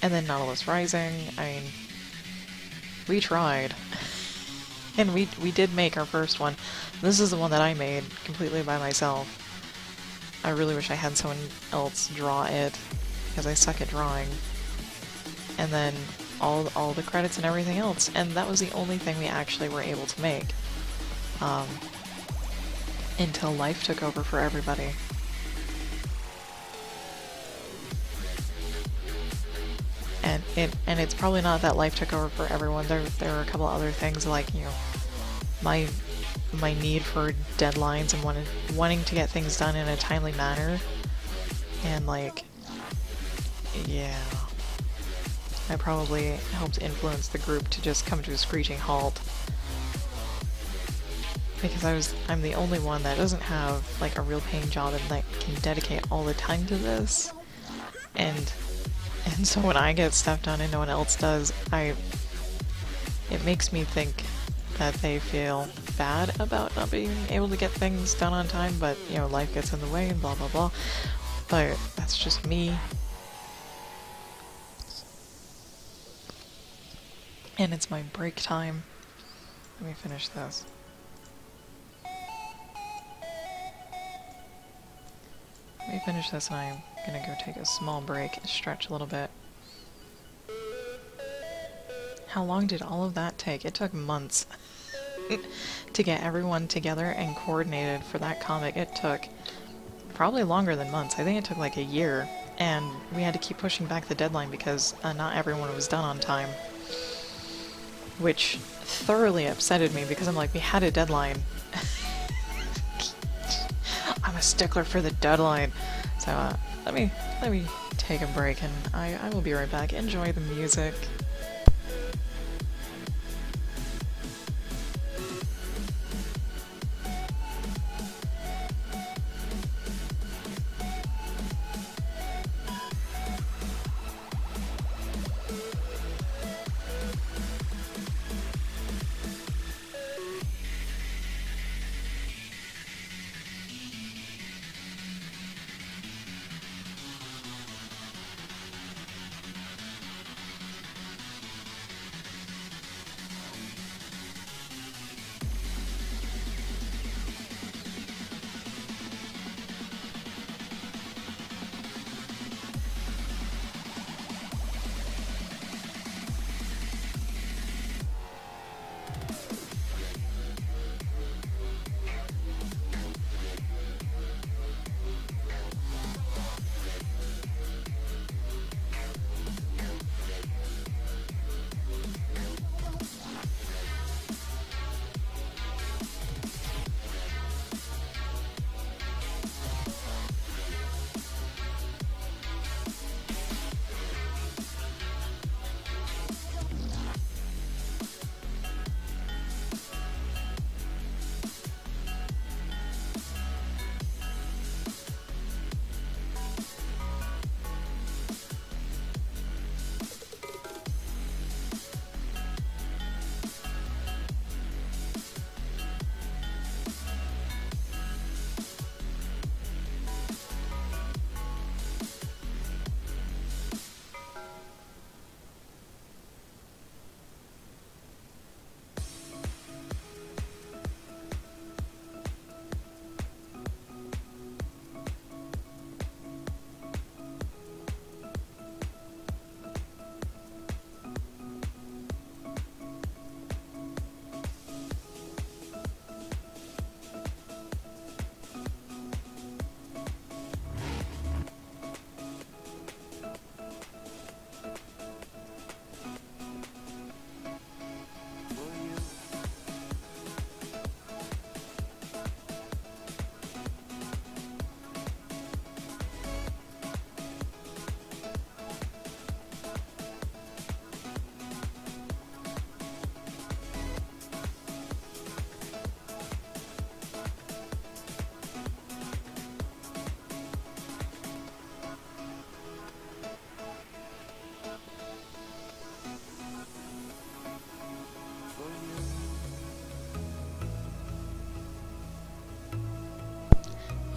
And then Nautilus Rising. I mean, we tried. And we did make our first one. This is the one that I made completely by myself. I really wish I had someone else draw it, because I suck at drawing. And then all the credits and everything else, and that was the only thing we actually were able to make. Until life took over for everybody. And it's probably not that life took over for everyone. There are a couple other things, like, you know, my need for deadlines and wanting to get things done in a timely manner, and like, yeah, I probably helped influence the group to just come to a screeching halt, because I'm the only one that doesn't have like a real paying job and that can dedicate all the time to this, and so when I get stuff done and no one else does, it makes me think that they feel bad about not being able to get things done on time, but, you know, life gets in the way and blah blah blah. But that's just me. And it's my break time. Let me finish this. Let me finish this and I'm gonna go take a small break and stretch a little bit. How long did all of that take? It took months to get everyone together and coordinated for that comic. It took probably longer than months. I think it took like a year, and we had to keep pushing back the deadline because not everyone was done on time. Which thoroughly upsetted me, because I'm like, we had a deadline. I'm a stickler for the deadline. So let me take a break, and I will be right back. Enjoy the music.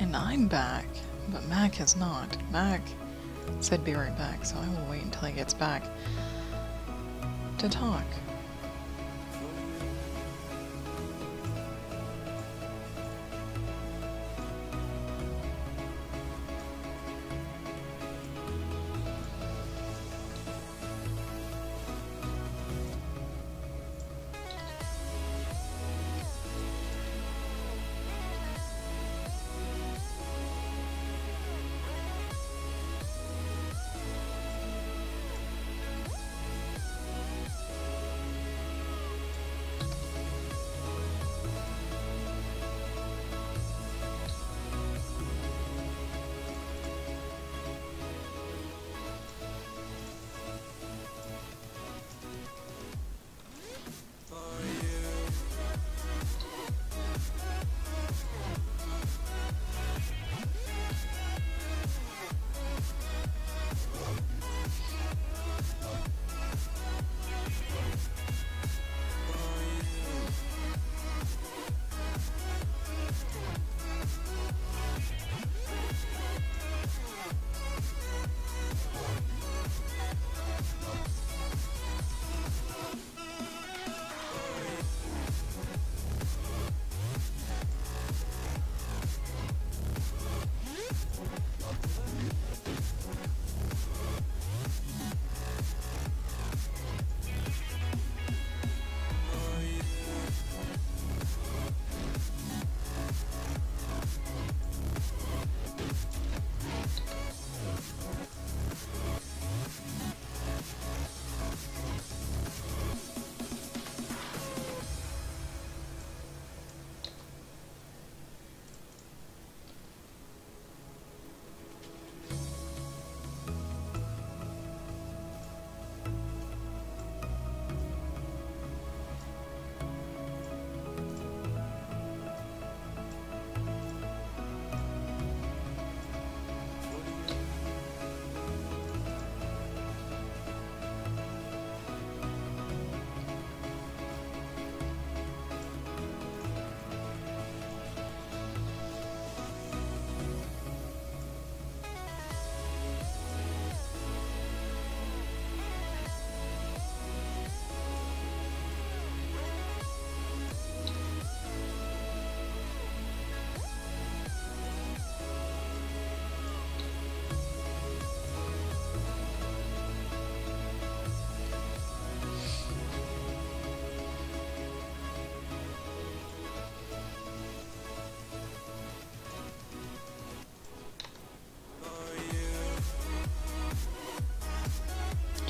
And I'm back, but Mac is not. Mac said be right back, so I will wait until he gets back to talk.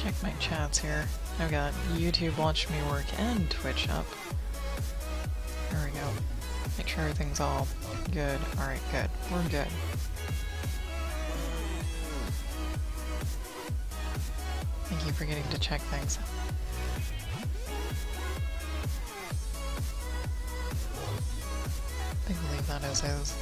check my chats here. I've got YouTube watch me work and Twitch up. There we go. Make sure everything's all good. Alright, good. We're good. Thank you for getting to check things. I believe that is his.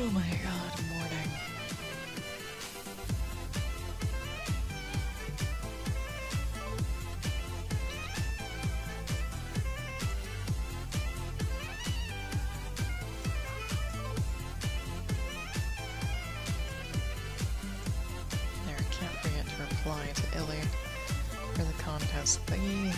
Oh my god, morning. There, can't forget to reply to Illy for the contest thingy.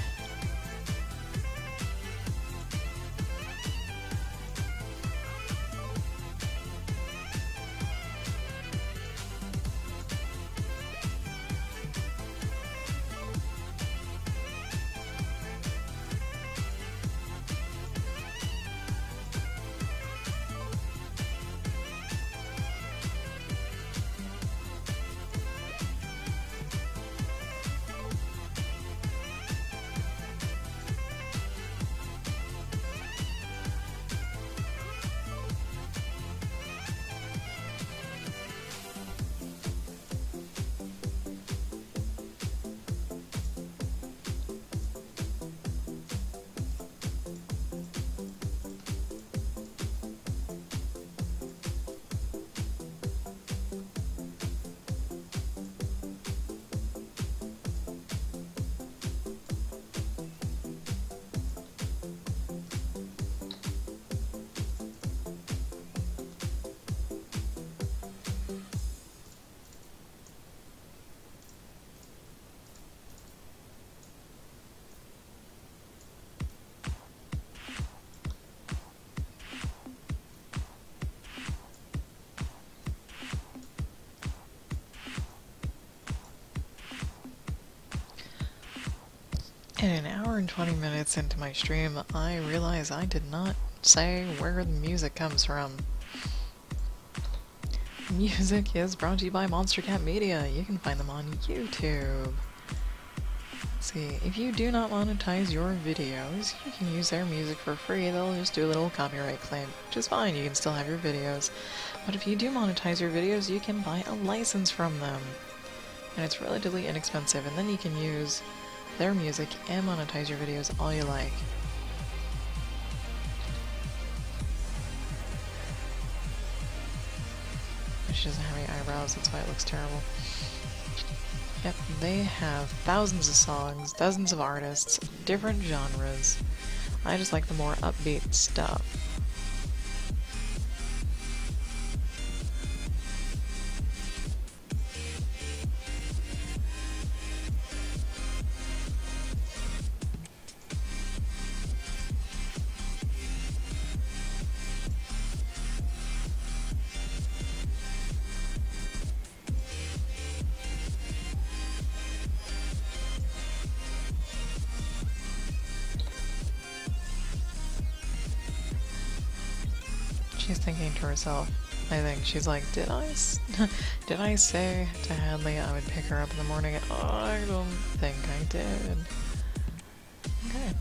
And an hour and 20 minutes into my stream, I realize I did not say where the music comes from. Music is brought to you by Monster Cat Media. You can find them on YouTube. Let's see, if you do not monetize your videos, you can use their music for free. They'll just do a little copyright claim, which is fine. You can still have your videos. But if you do monetize your videos, you can buy a license from them. And it's relatively inexpensive, and then you can use their music and monetize your videos all you like. She doesn't have any eyebrows, that's why it looks terrible. Yep, they have thousands of songs, dozens of artists, different genres. I just like the more upbeat stuff. She's thinking to herself, I think. She's like, did I say to Hadley I would pick her up in the morning? I don't think I did. Okay.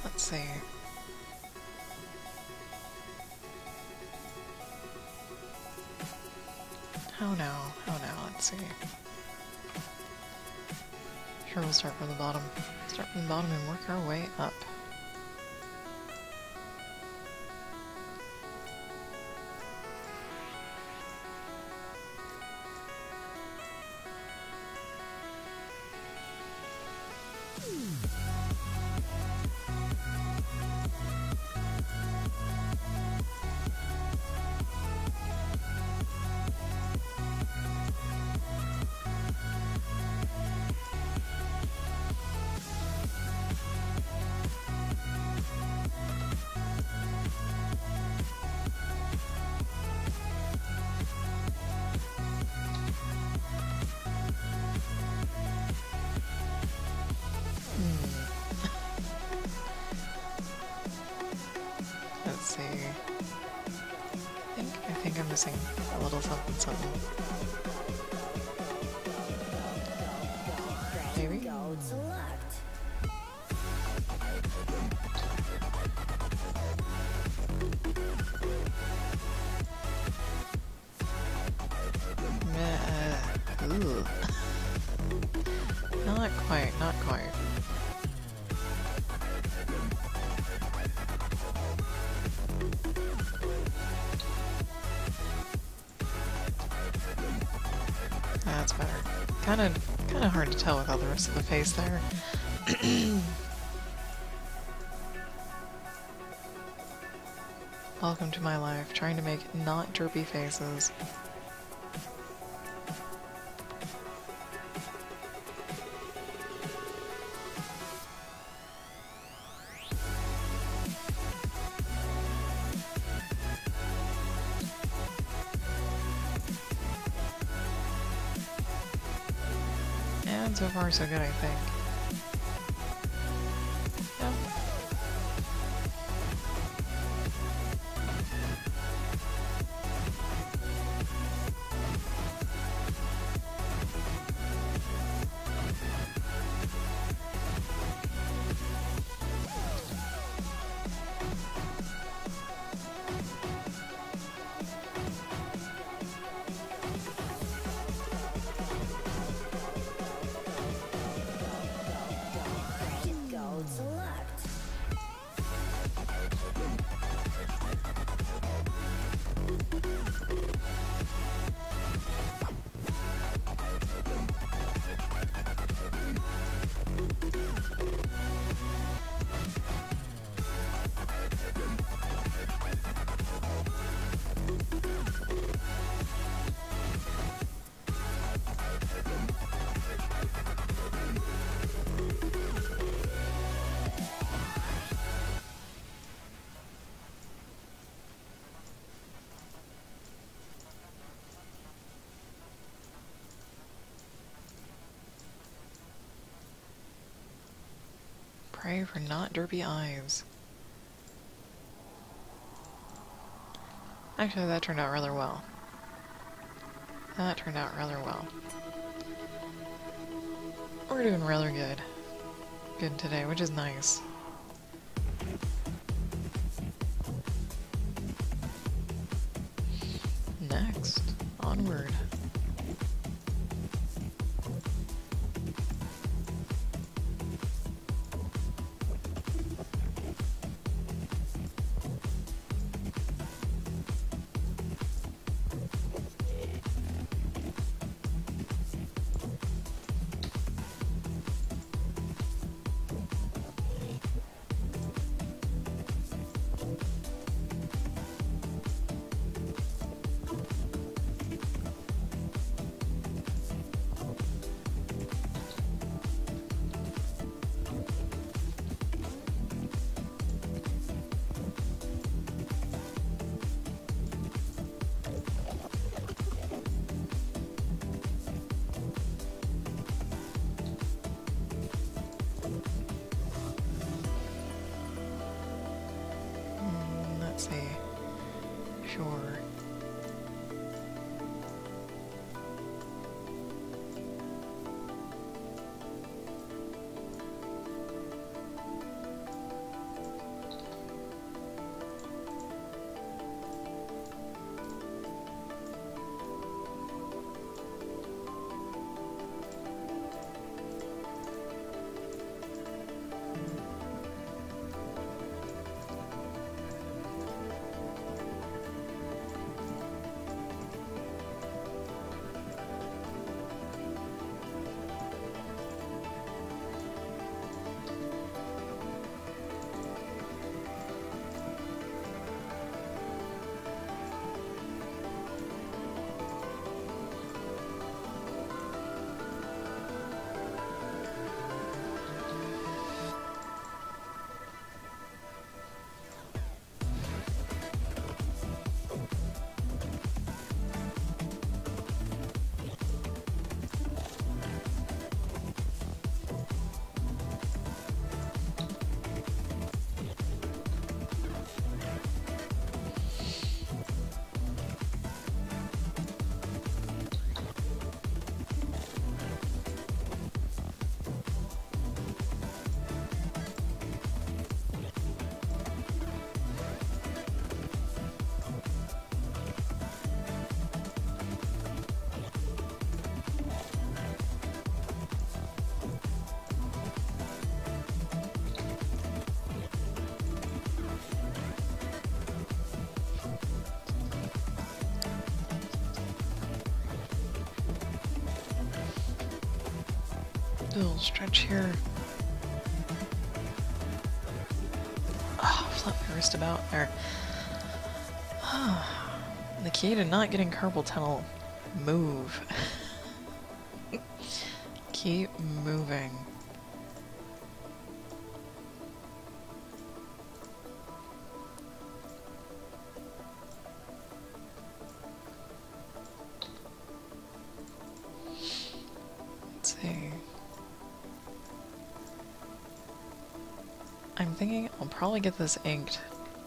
Let's see. Oh no, let's see. Sure, we'll start from the bottom. Start from the bottom and work our way up. Let's see. I think I'm missing a little something. Maybe? Ooh. Not quite. That's better. Kinda hard to tell without the rest of the face there. Welcome to my life, trying to make not derpy faces. And so far so good, I think. Yeah. Pray for not derpy eyes. Actually, that turned out rather well. We're doing rather good today, which is nice. Next, onward. Let's see. Sure. little stretch here. Oh, flip my wrist about there. The key to not getting carpal tunnel. Move. Keep moving. Let's see. I'm thinking I'll probably get this inked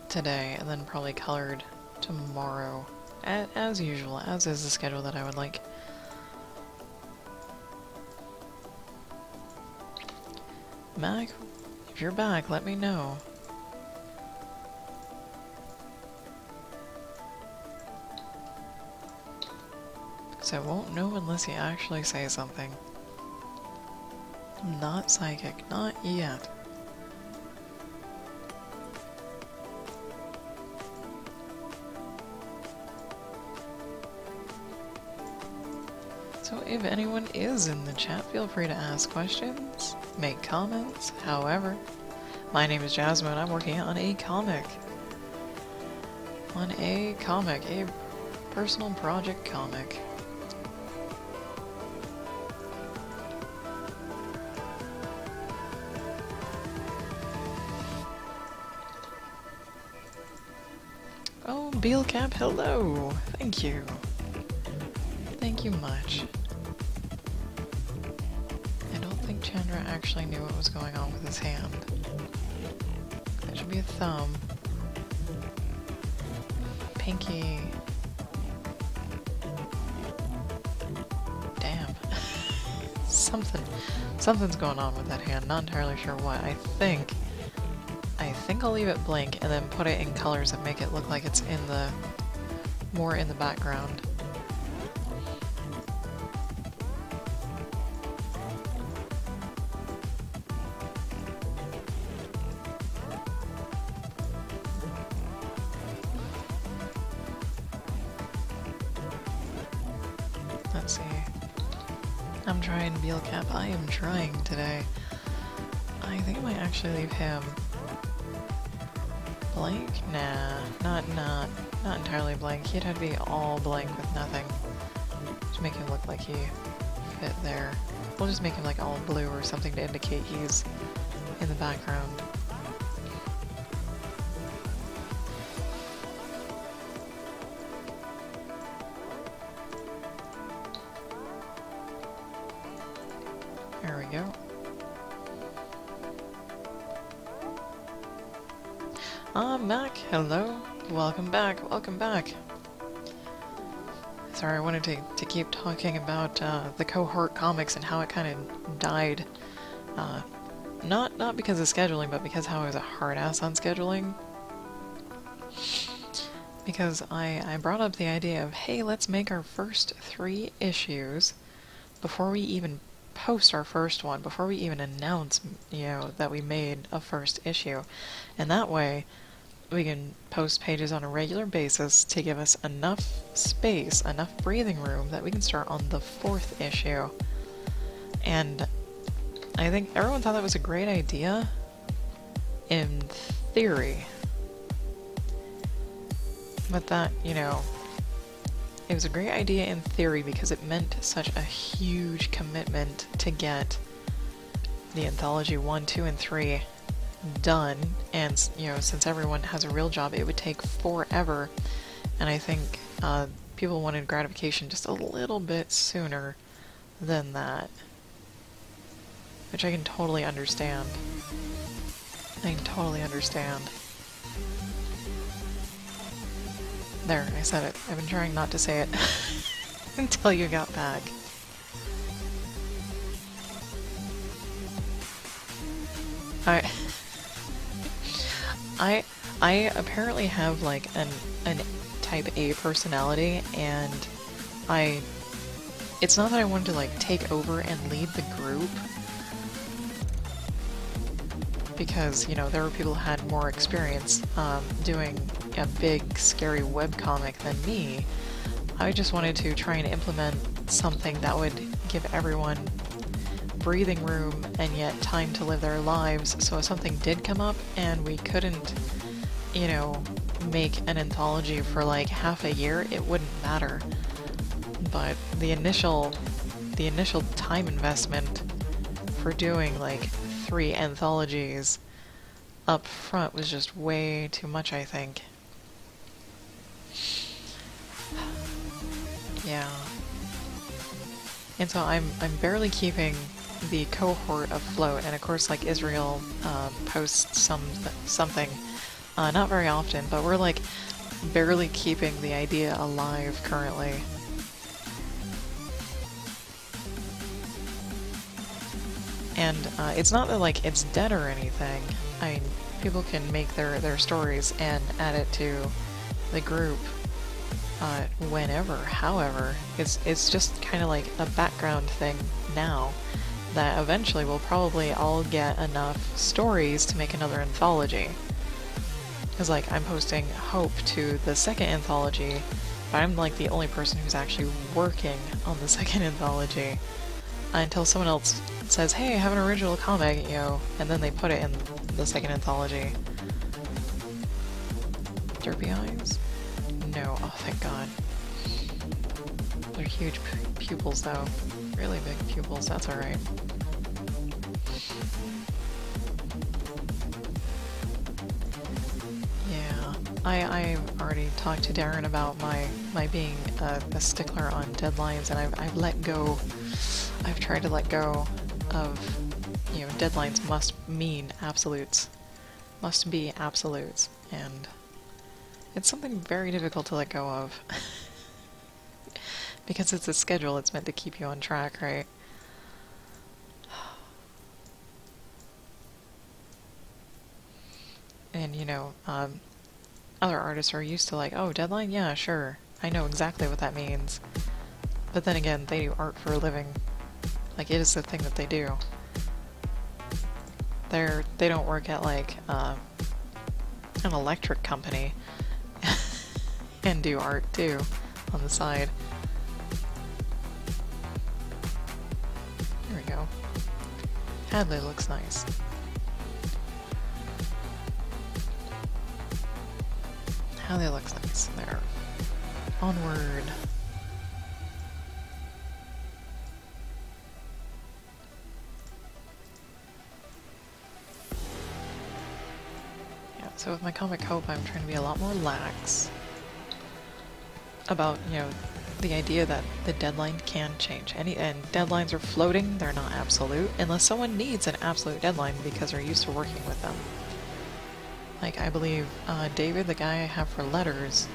today and then probably colored tomorrow. As usual, as is the schedule that I would like. Mac, if you're back, let me know. Because I won't know unless you actually say something. I'm not psychic, not yet. So if anyone is in the chat, feel free to ask questions, make comments, however. My name is Jasmine, I'm working on a comic. A personal project comic. Oh, Beelcap, hello! Thank you. Thank you much. I don't think Chandra actually knew what was going on with his hand. That should be a thumb. Pinky. Damn. Something's going on with that hand. Not entirely sure what. I think I'll leave it blank and then put it in colors that make it look like it's more in the background. Let's see. I'm trying Beelcap. I am trying today. I think I might actually leave him blank? Nah, not entirely blank. He'd have to be all blank with nothing to make him look like he fit there. We'll just make him like all blue or something to indicate he's in the background. There we go. Mac, hello. Welcome back, welcome back. Sorry, I wanted to keep talking about the cohort comics and how it kind of died. Not because of scheduling, but because how I was a hard ass on scheduling. Because I brought up the idea of, hey, let's make our first 3 issues before we even post our first one, before we even announce, you know, that we made a first issue. And that way, we can post pages on a regular basis to give us enough space, enough breathing room that we can start on the 4th issue. And I think everyone thought that was a great idea in theory. But that, you know, it was a great idea in theory because it meant such a huge commitment to get the anthology 1, 2, and 3 done, and you know, since everyone has a real job, it would take forever, and I think people wanted gratification just a little bit sooner than that, which I can totally understand. I can totally understand. There, I said it. I've been trying not to say it until you got back. I apparently have like an type A personality, and it's not that I wanted to like take over and lead the group, because, you know, there were people who had more experience doing a big scary webcomic than me. I just wanted to try and implement something that would give everyone breathing room and yet time to live their lives, so if something did come up and we couldn't, you know, make an anthology for like half a year, it wouldn't matter. But the initial time investment for doing like 3 anthologies up front was just way too much, I think. Yeah. And so I'm barely keeping the cohort afloat, and of course, like, Israel posts something, not very often, but we're like barely keeping the idea alive currently. And it's not that like it's dead or anything. I mean, people can make their stories and add it to the group whenever. However, it's just kind of like a background thing now that eventually we'll probably all get enough stories to make another anthology. Because like I'm posting Hope to the second anthology, but I'm like the only person who's actually working on the second anthology until someone else says, hey, I have an original comic, you know, and then they put it in the second anthology. Derpy eyes? No, oh thank god. They're huge pupils though. Really big pupils, that's alright. Yeah, I've already talked to Darren about my being a stickler on deadlines, and I've let go. I've tried to let go of, you know, deadlines must mean absolutes. Must be absolutes, and it's something very difficult to let go of. Because it's a schedule, it's meant to keep you on track, right? And, you know, other artists are used to like, oh, deadline? Yeah, sure. I know exactly what that means. But then again, they do art for a living. Like, it is the thing that they do. They don't work at, like, an electric company and do art, too, on the side. There we go. Hadley looks nice. Hadley looks nice. There. Onward. So with my comic Hope, I'm trying to be a lot more lax about, you know, the idea that the deadline can change. And deadlines are floating, they're not absolute, unless someone needs an absolute deadline because they're used to working with them. Like, I believe David, the guy I have for letters,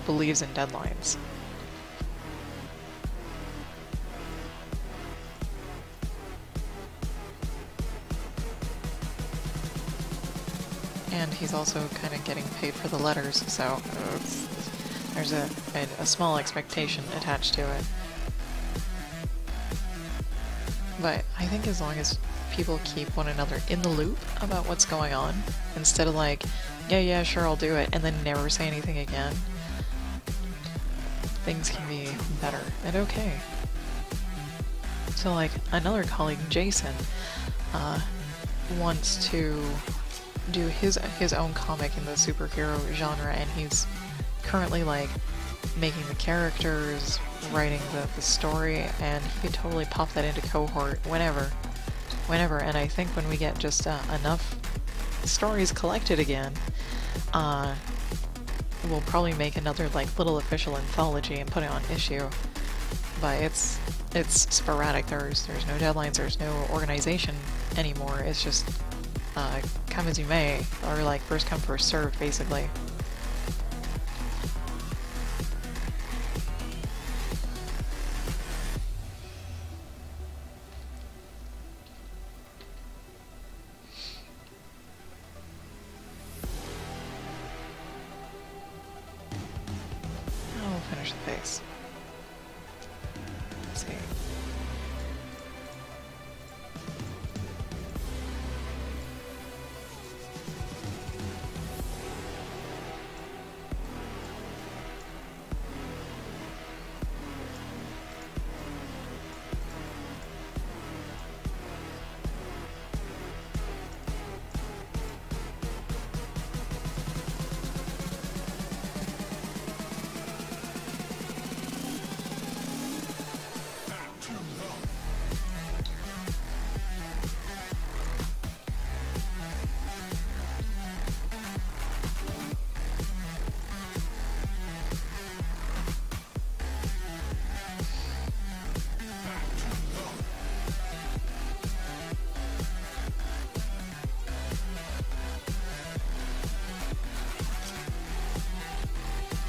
believes in deadlines. And he's also kind of getting paid for the letters, so there's a small expectation attached to it. But I think as long as people keep one another in the loop about what's going on, instead of like, yeah, sure, I'll do it, and then never say anything again, things can be better and okay. So like, another colleague, Jason, wants to do his own comic in the superhero genre, and he's currently like making the characters, writing the story, and he could totally pop that into cohort whenever. And I think when we get just enough stories collected again, we'll probably make another like little official anthology and put it on issue. But it's sporadic. There's no deadlines. There's no organization anymore. It's just come as you may, or like first come first served, basically. I'll finish the face. Let's see.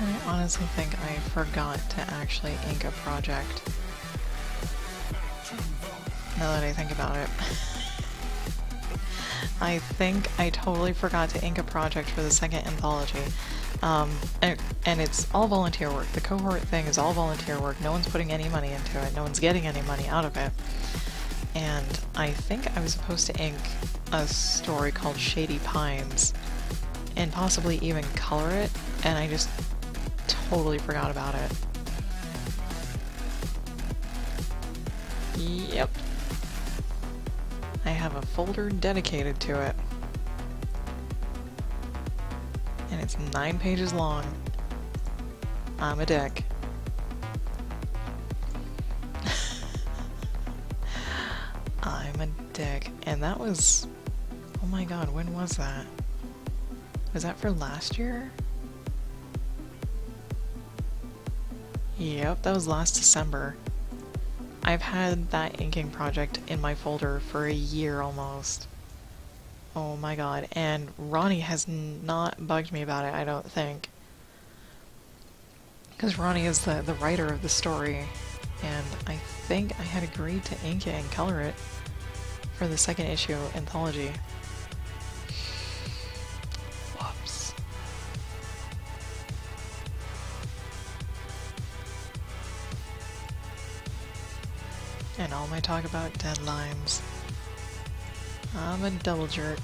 And I honestly think I forgot to actually ink a project. Now that I think about it. I think I totally forgot to ink a project for the second anthology. And it's all volunteer work. The cohort thing is all volunteer work. No one's putting any money into it. No one's getting any money out of it. And I think I was supposed to ink a story called Shady Pines and possibly even color it, and I just totally forgot about it. Yep. I have a folder dedicated to it. And it's 9 pages long. I'm a dick. I'm a dick. And that was... oh my god, when was that? Was that for last year? Yep, that was last December. I've had that inking project in my folder for a year almost. Oh my god, and Ronnie has not bugged me about it, I don't think. Because Ronnie is the writer of the story, and I think I had agreed to ink it and color it for the second issue anthology. Whoops. And all my talk about deadlines. I'm a double jerk.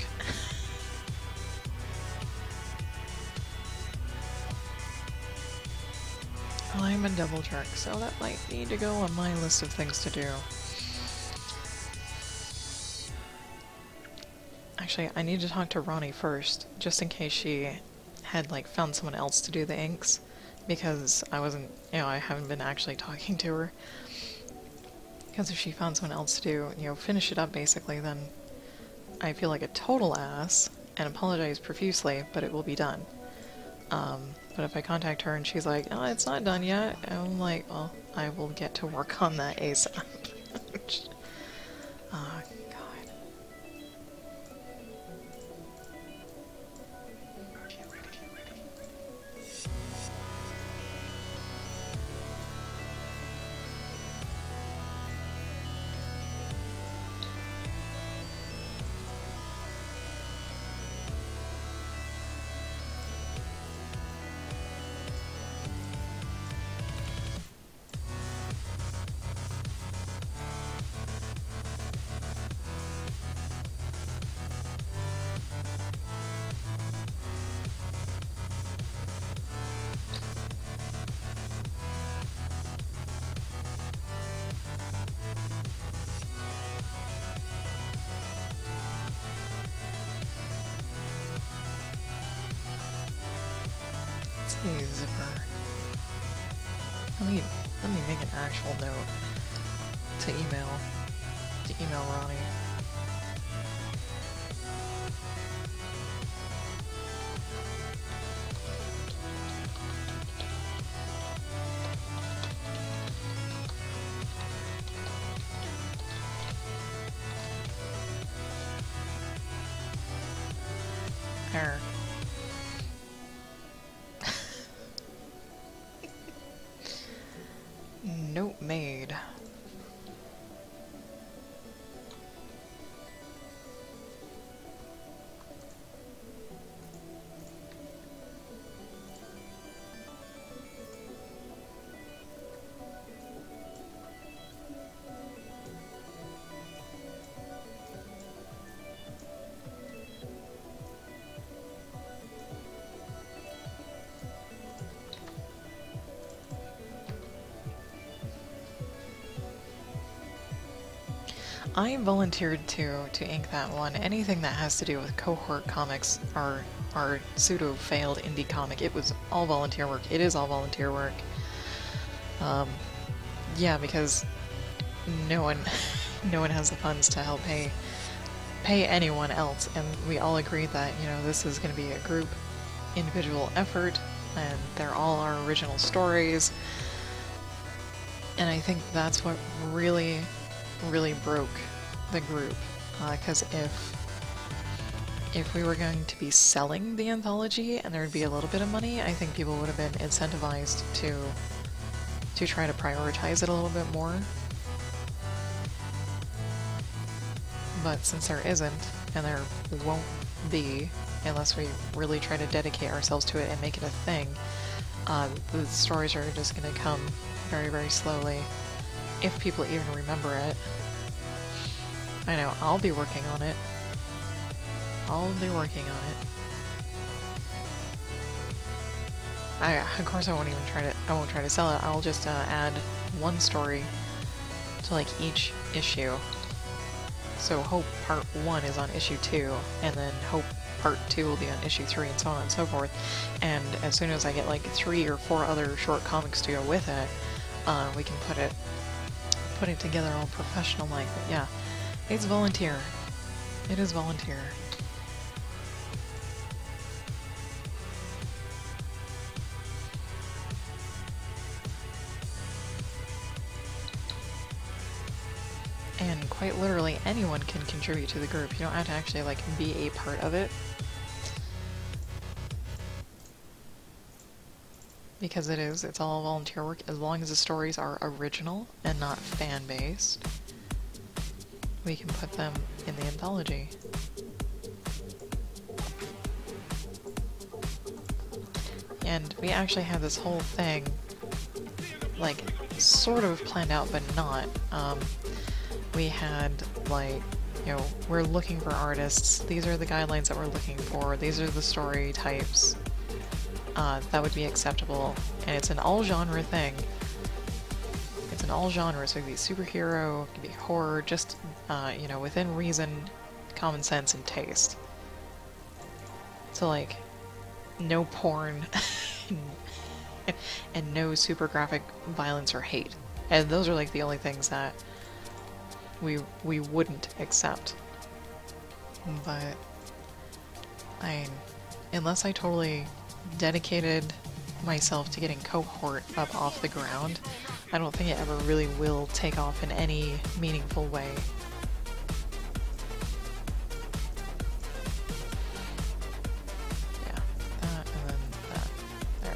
I'm a double jerk, so that might need to go on my list of things to do. Actually, I need to talk to Ronnie first, just in case she had, like, found someone else to do the inks, because I wasn't, I haven't been actually talking to her. Because if she found someone else to do, finish it up basically, then I feel like a total ass, and apologize profusely, but it will be done. But if I contact her and she's like, oh, it's not done yet, I'm like, well, I will get to work on that ASAP. Oh, God. Hey, zipper. Let me make an actual note to email Ronnie. There. Note made. I volunteered to ink that one. Anything that has to do with cohort comics or pseudo failed indie comic, it was all volunteer work. It is all volunteer work. Yeah, because no one has the funds to help pay anyone else, and we all agreed that this is going to be a group, individual effort, and they're all our original stories. And I think that's what really broke the group, because if we were going to be selling the anthology and there would be a little bit of money, I think people would have been incentivized to try to prioritize it a little bit more. But since there isn't, and there won't be unless we really try to dedicate ourselves to it and make it a thing, the stories are just going to come very, very slowly, if people even remember it. I know, I'll be working on it. I'll be working on it. Of course I won't try to sell it. I'll just add one story to like each issue. So Hope Part 1 is on issue 2, and then Hope Part 2 will be on issue 3, and so on and so forth. And as soon as I get like 3 or 4 other short comics to go with it, we can put it together all professional-like. But yeah, it's volunteer. It is volunteer. And quite literally, anyone can contribute to the group. You don't have to actually, like, be a part of it. Because it's all volunteer work, as long as the stories are original and not fan-based. We can put them in the anthology. And we actually have this whole thing, like, sort of planned out, but not. We had, like, you know, we're looking for artists. These are the guidelines that we're looking for. These are the story types that would be acceptable. And it's an all-genre thing. It's an all-genre, so it could be superhero, it could be horror, just, you know, within reason, common sense, and taste. So, like, no porn, and no super graphic violence or hate. And those are, like, the only things that we wouldn't accept. But unless I totally dedicated myself to getting Cohort up off the ground, I don't think it ever really will take off in any meaningful way. Yeah, that and then that. There.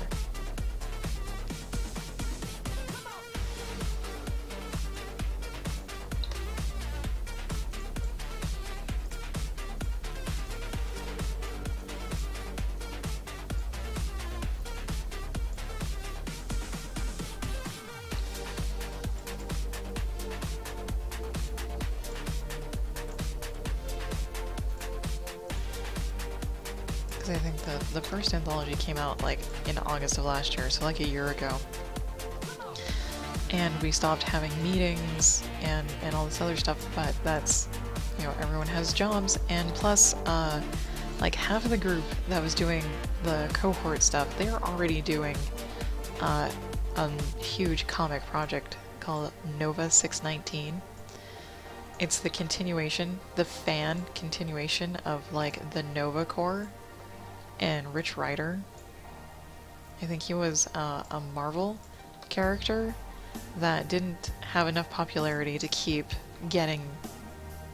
I think the first anthology came out like in August of last year, so like a year ago. And we stopped having meetings and all this other stuff, but that's, you know, everyone has jobs, and plus, like half of the group that was doing the Cohort stuff, they're already doing a huge comic project called Nova 619. It's the continuation, the fan continuation of like the Nova Corps and Rich Rider. I think he was a Marvel character that didn't have enough popularity to keep getting,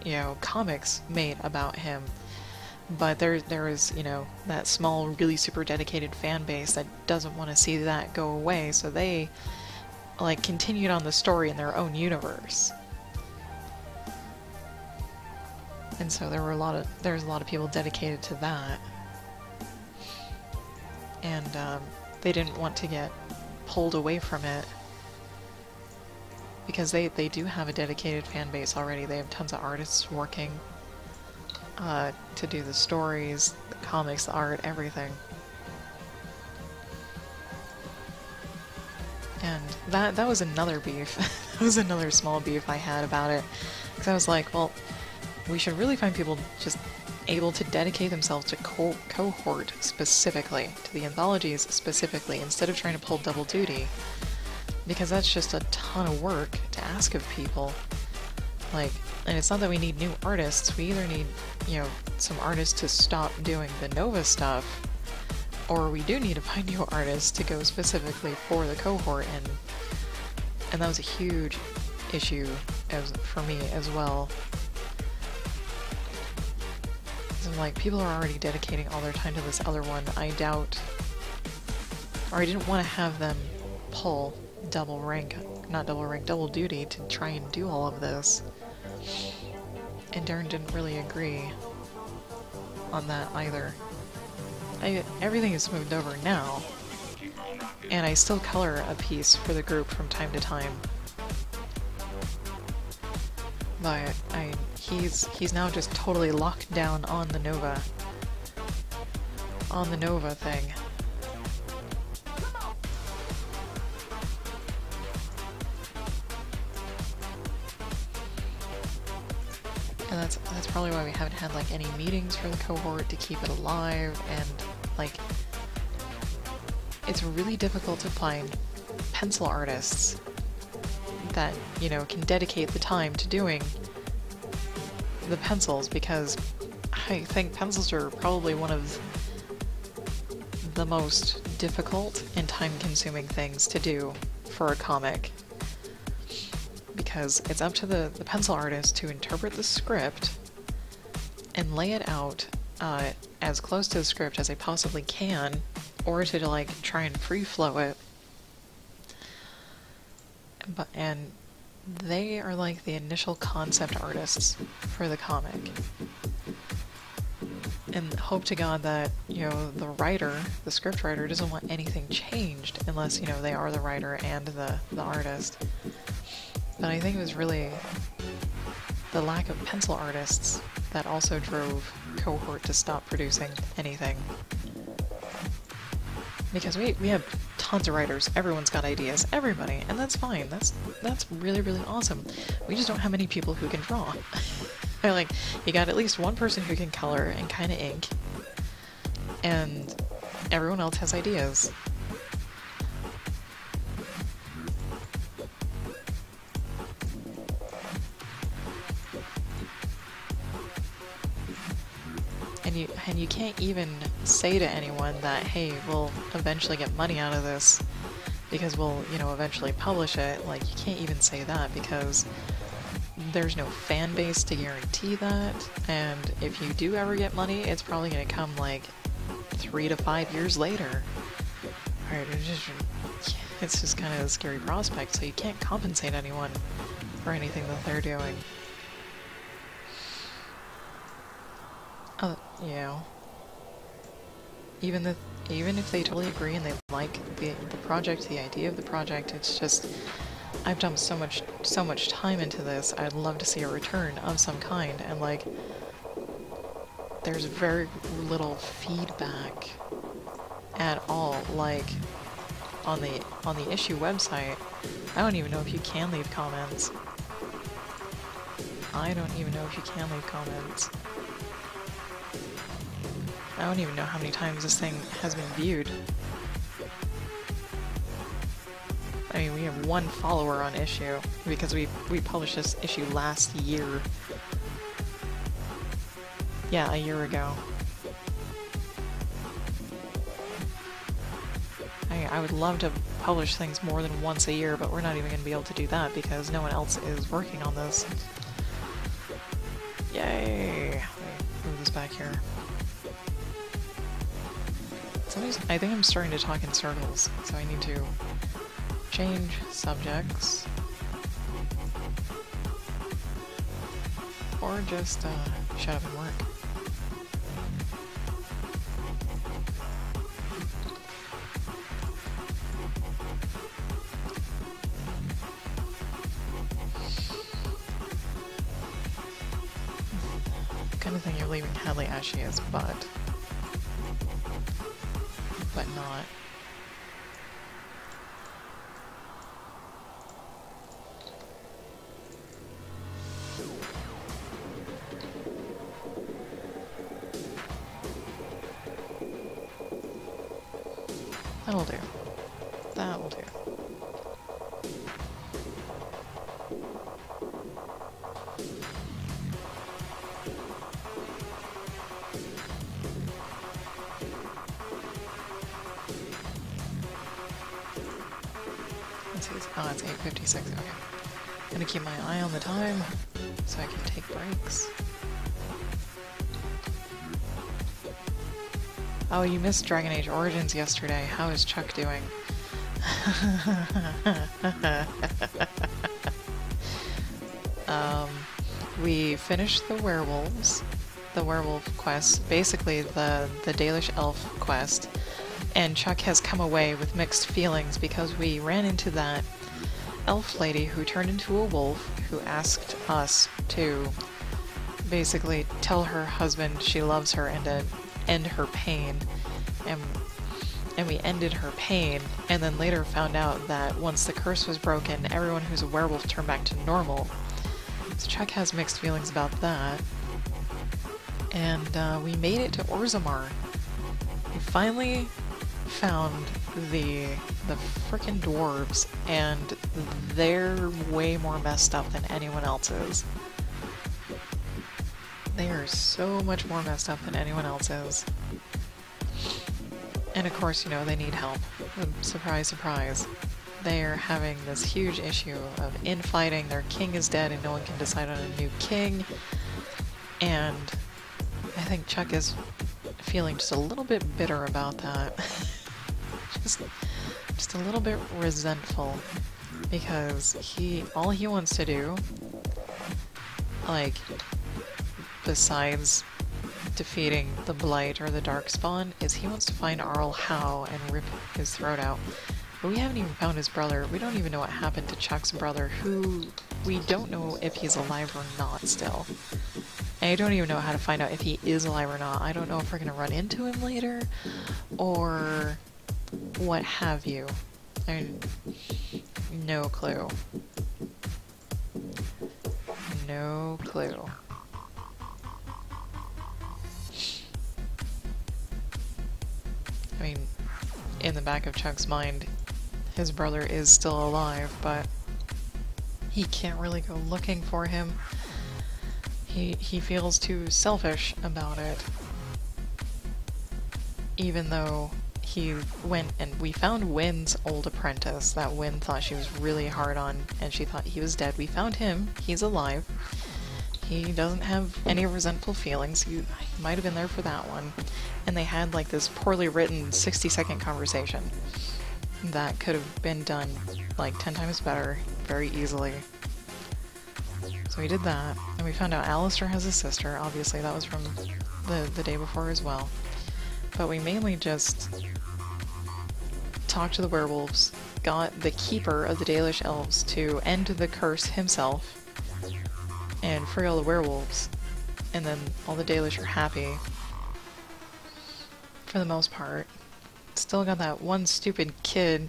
you know, comics made about him. But there is, you know, that small, really super dedicated fan base that doesn't want to see that go away, so they, like, continued on the story in their own universe. And so there's a lot of people dedicated to that. And they didn't want to get pulled away from it, because they do have a dedicated fan base already. They have tons of artists working to do the stories, the comics, the art, everything. And that was another beef. That was another small beef I had about it, because I was like, well, we should really find people just able to dedicate themselves to Cohort specifically, to the anthologies specifically, instead of trying to pull double duty, because that's just a ton of work to ask of people. Like, and it's not that we need new artists, we either need, you know, some artists to stop doing the Nova stuff, or we do need to find new artists to go specifically for the Cohort, and that was a huge issue for me as well. I'm like, people are already dedicating all their time to this other one. I doubt, or I didn't want to have them pull double duty to try and do all of this. And Darren didn't really agree on that either. Everything is moved over now, and I still color a piece for the group from time to time. But he's now just totally locked down on the Nova thing. And that's probably why we haven't had like any meetings for the cohort to keep it alive, and like it's really difficult to find pencil artists that, you know, can dedicate the time to doing the pencils, because I think pencils are probably one of the most difficult and time-consuming things to do for a comic, because it's up to the pencil artist to interpret the script and lay it out as close to the script as they possibly can, or to like try and free flow it. And they are like the initial concept artists for the comic, and hope to God that, you know, the script writer doesn't want anything changed unless, you know, they are the writer and the artist. But I think it was really the lack of pencil artists that also drove Cohort to stop producing anything. Because we have tons of writers, everyone's got ideas, everybody, and that's fine. That's really, really awesome. We just don't have many people who can draw. Like, you got at least one person who can color and kind of ink, and everyone else has ideas. And you can't even say to anyone that, hey, we'll eventually get money out of this because we'll, you know, eventually publish it. Like, you can't even say that because there's no fan base to guarantee that, and if you do ever get money, it's probably going to come like 3 to 5 years later. Alright, it's just kind of a scary prospect, so you can't compensate anyone for anything that they're doing. You know, even if they totally agree and they like the project, the idea of the project, it's just, I've dumped so much time into this, I'd love to see a return of some kind, and like, there's very little feedback at all. Like, on the issue website, I don't even know if you can leave comments. I don't even know if you can leave comments. I don't even know how many times this thing has been viewed. I mean, we have one follower on issue because we published this issue last year. Yeah, a year ago. I would love to publish things more than once a year, but we're not even going to be able to do that because no one else is working on this. Yay! Let me move this back here. I think I'm starting to talk in circles, so I need to change subjects. Or just shut up and work. Kind of think you're leaving Hadley as she is, but not. That'll do. That will do. Oh, it's 8:56. Okay. I'm gonna keep my eye on the time so I can take breaks. Oh, you missed Dragon Age Origins yesterday. How is Chuck doing? We finished the werewolves, the werewolf quest, basically the Dalish elf quest, and Chuck has come away with mixed feelings because we ran into that elf lady who turned into a wolf who asked us to basically tell her husband she loves her and to end her pain, and we ended her pain, and then later found out that once the curse was broken, everyone who's a werewolf turned back to normal. So Chuck has mixed feelings about that. And we made it to Orzammar. We finally found the frickin' dwarves, and they're way more messed up than anyone else is. They are so much more messed up than anyone else is. And of course, you know, they need help. Surprise, surprise. They are having this huge issue of infighting. Their king is dead and no one can decide on a new king. And I think Chuck is feeling just a little bit bitter about that. just a little bit resentful. Because all he wants to do, like, besides defeating the Blight or the Darkspawn, is he wants to find Arl Howe and rip his throat out. But we haven't even found his brother. We don't even know what happened to Chuck's brother, who we don't know if he's alive or not still. And I don't even know how to find out if he is alive or not. I don't know if we're going to run into him later, or what have you. No clue. No clue. I mean, in the back of Chuck's mind, his brother is still alive, but he can't really go looking for him. He feels too selfish about it. Even though he went and we found Wynn's old apprentice that Wynn thought she was really hard on, and she thought he was dead. We found him. He's alive. He doesn't have any resentful feelings. He might have been there for that one. And they had like this poorly written 60-second conversation that could have been done like 10 times better very easily. So we did that, and we found out Alistair has a sister. Obviously that was from the day before as well. But we mainly just talked to the werewolves, got the keeper of the Dalish elves to end the curse himself and free all the werewolves, and then all the Dalish are happy for the most part. Still got that one stupid kid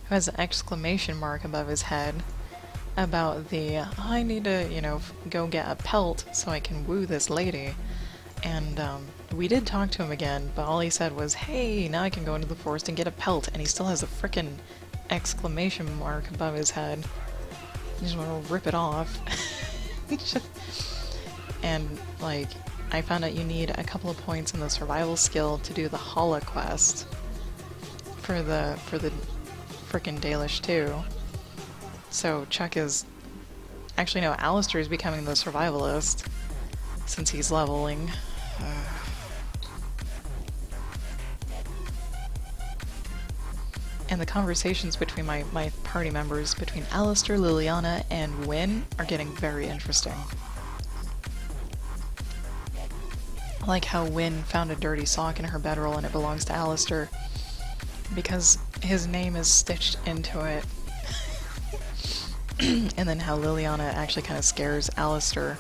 who has an exclamation mark above his head about the, I need to, you know, go get a pelt so I can woo this lady. And we did talk to him again, but all he said was, hey, now I can go into the forest and get a pelt, and he still has a frickin' exclamation mark above his head. You just want to rip it off. And, like, I found out you need a couple of points in the survival skill to do the Hala quest for the frickin' Dalish too. So Chuck is... Actually, no, Alistair is becoming the survivalist since he's leveling. And the conversations between my party members, between Alistair, Liliana, and Wynn, are getting very interesting. I like how Wynn found a dirty sock in her bedroll and it belongs to Alistair because his name is stitched into it. And then how Liliana actually kind of scares Alistair.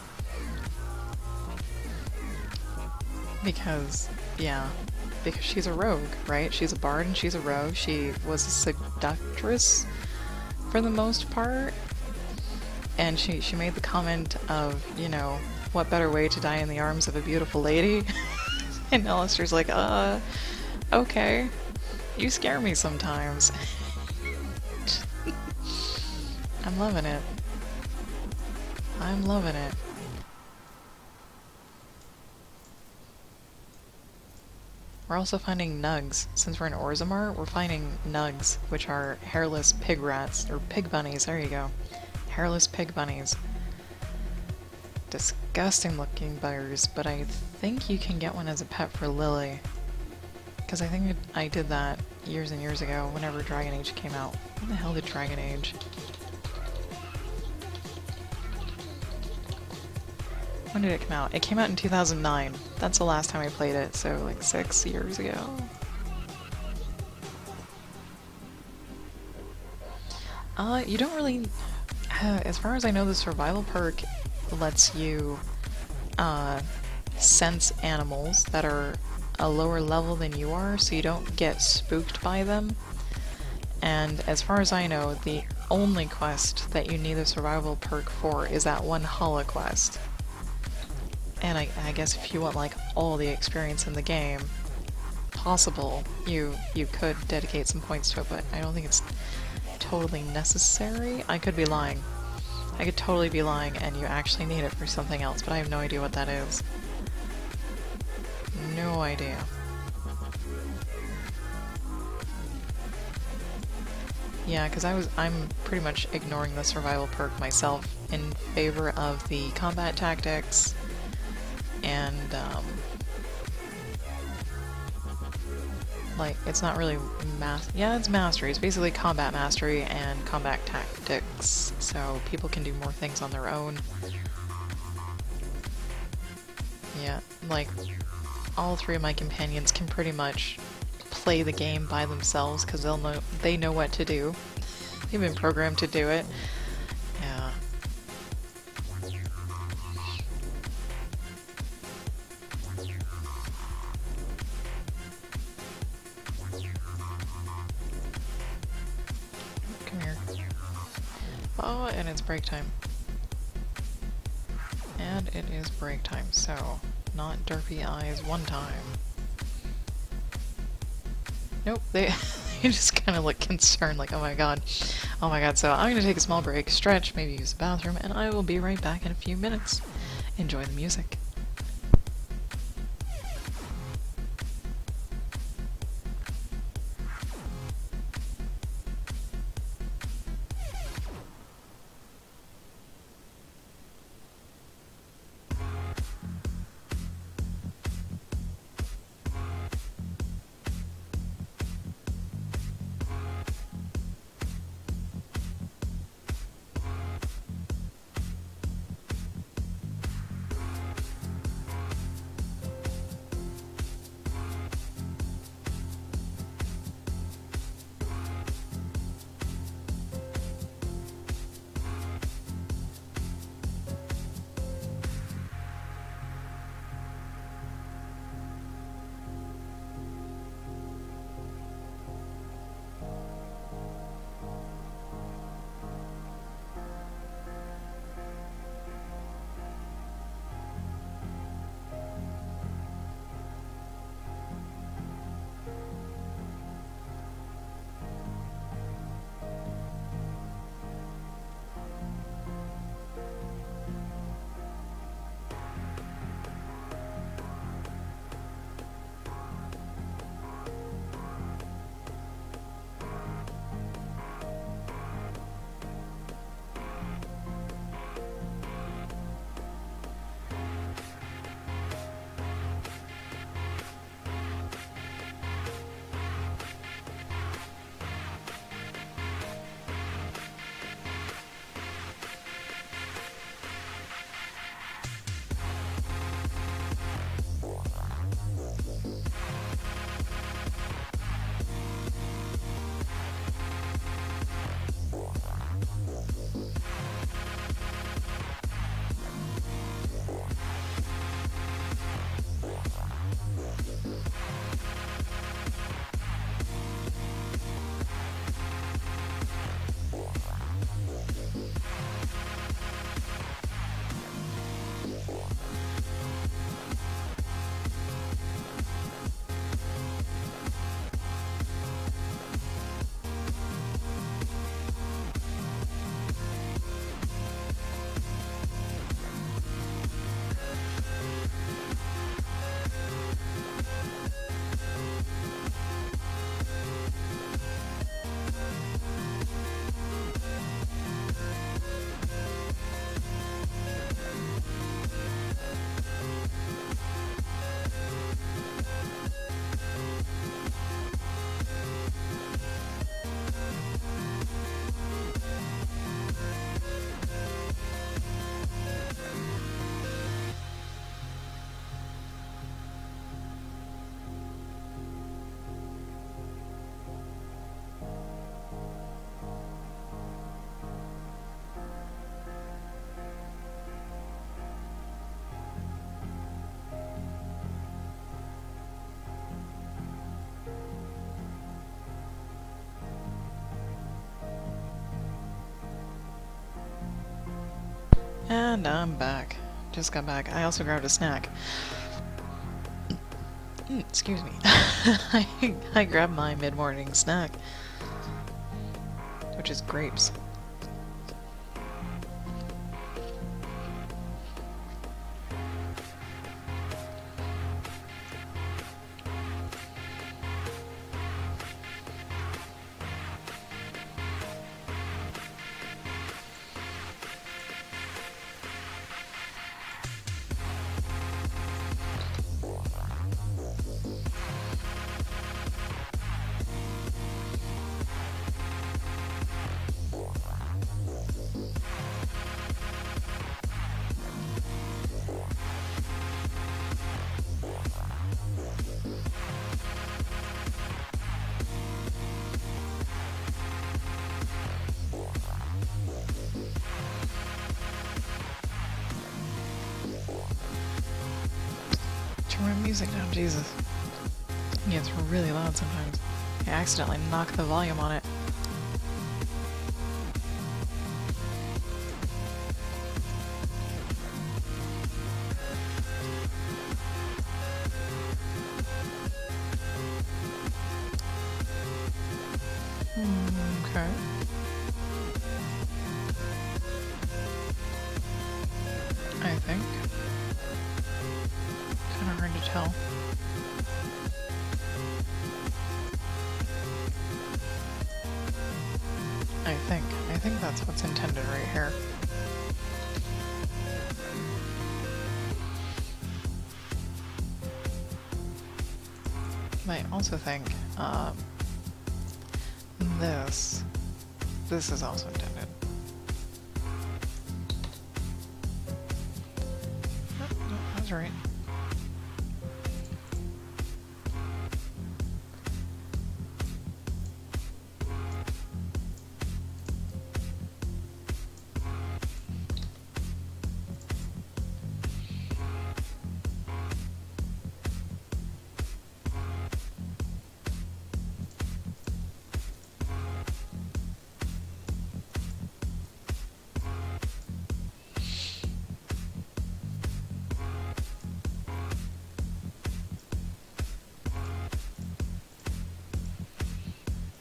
Because, yeah, because she's a rogue, right? She's a bard and she's a rogue. She was a seductress for the most part. And she made the comment of, you know, what better way to die in the arms of a beautiful lady? And Alistair's like, okay. You scare me sometimes. I'm loving it. I'm loving it. We're also finding nugs. Since we're in Orzammar, we're finding nugs, which are hairless pig rats, or pig bunnies, there you go. Hairless pig bunnies. Disgusting looking buggers, but I think you can get one as a pet for Lily. Because I think I did that years and years ago whenever Dragon Age came out. When the hell did Dragon Age? When did it come out? It came out in 2009. That's the last time I played it, so like 6 years ago. You don't really... as far as I know, the survival perk lets you sense animals that are a lower level than you are, so you don't get spooked by them. And as far as I know, the only quest that you need the survival perk for is that one holo quest. And I guess if you want like all the experience in the game possible, you could dedicate some points to it, but I don't think it's totally necessary. I could be lying. I could totally be lying and you actually need it for something else, but I have no idea what that is. No idea. Yeah, because I'm pretty much ignoring the survival perk myself in favor of the combat tactics and like, it's not really it's mastery. It's basically combat mastery and combat tactics, so people can do more things on their own. Yeah, like, all three of my companions can pretty much play the game by themselves because they know what to do. They've been programmed to do it. Yeah. Come here. Oh, and it's break time. And it is break time, so not derpy eyes one time. Nope, they just kind of look concerned, like, oh my god. Oh my god, so I'm gonna take a small break, stretch, maybe use the bathroom, and I will be right back in a few minutes. Enjoy the music. And I'm back. Just got back. I also grabbed a snack. Excuse me. I grabbed my mid-morning snack, which is grapes. Turn my music down, Jesus. It gets really loud sometimes. I accidentally knock the volume on it. Okay. I think. Kinda hard to tell. I think that's what's intended right here. I also think, this is also intended. Oh, no, that was right.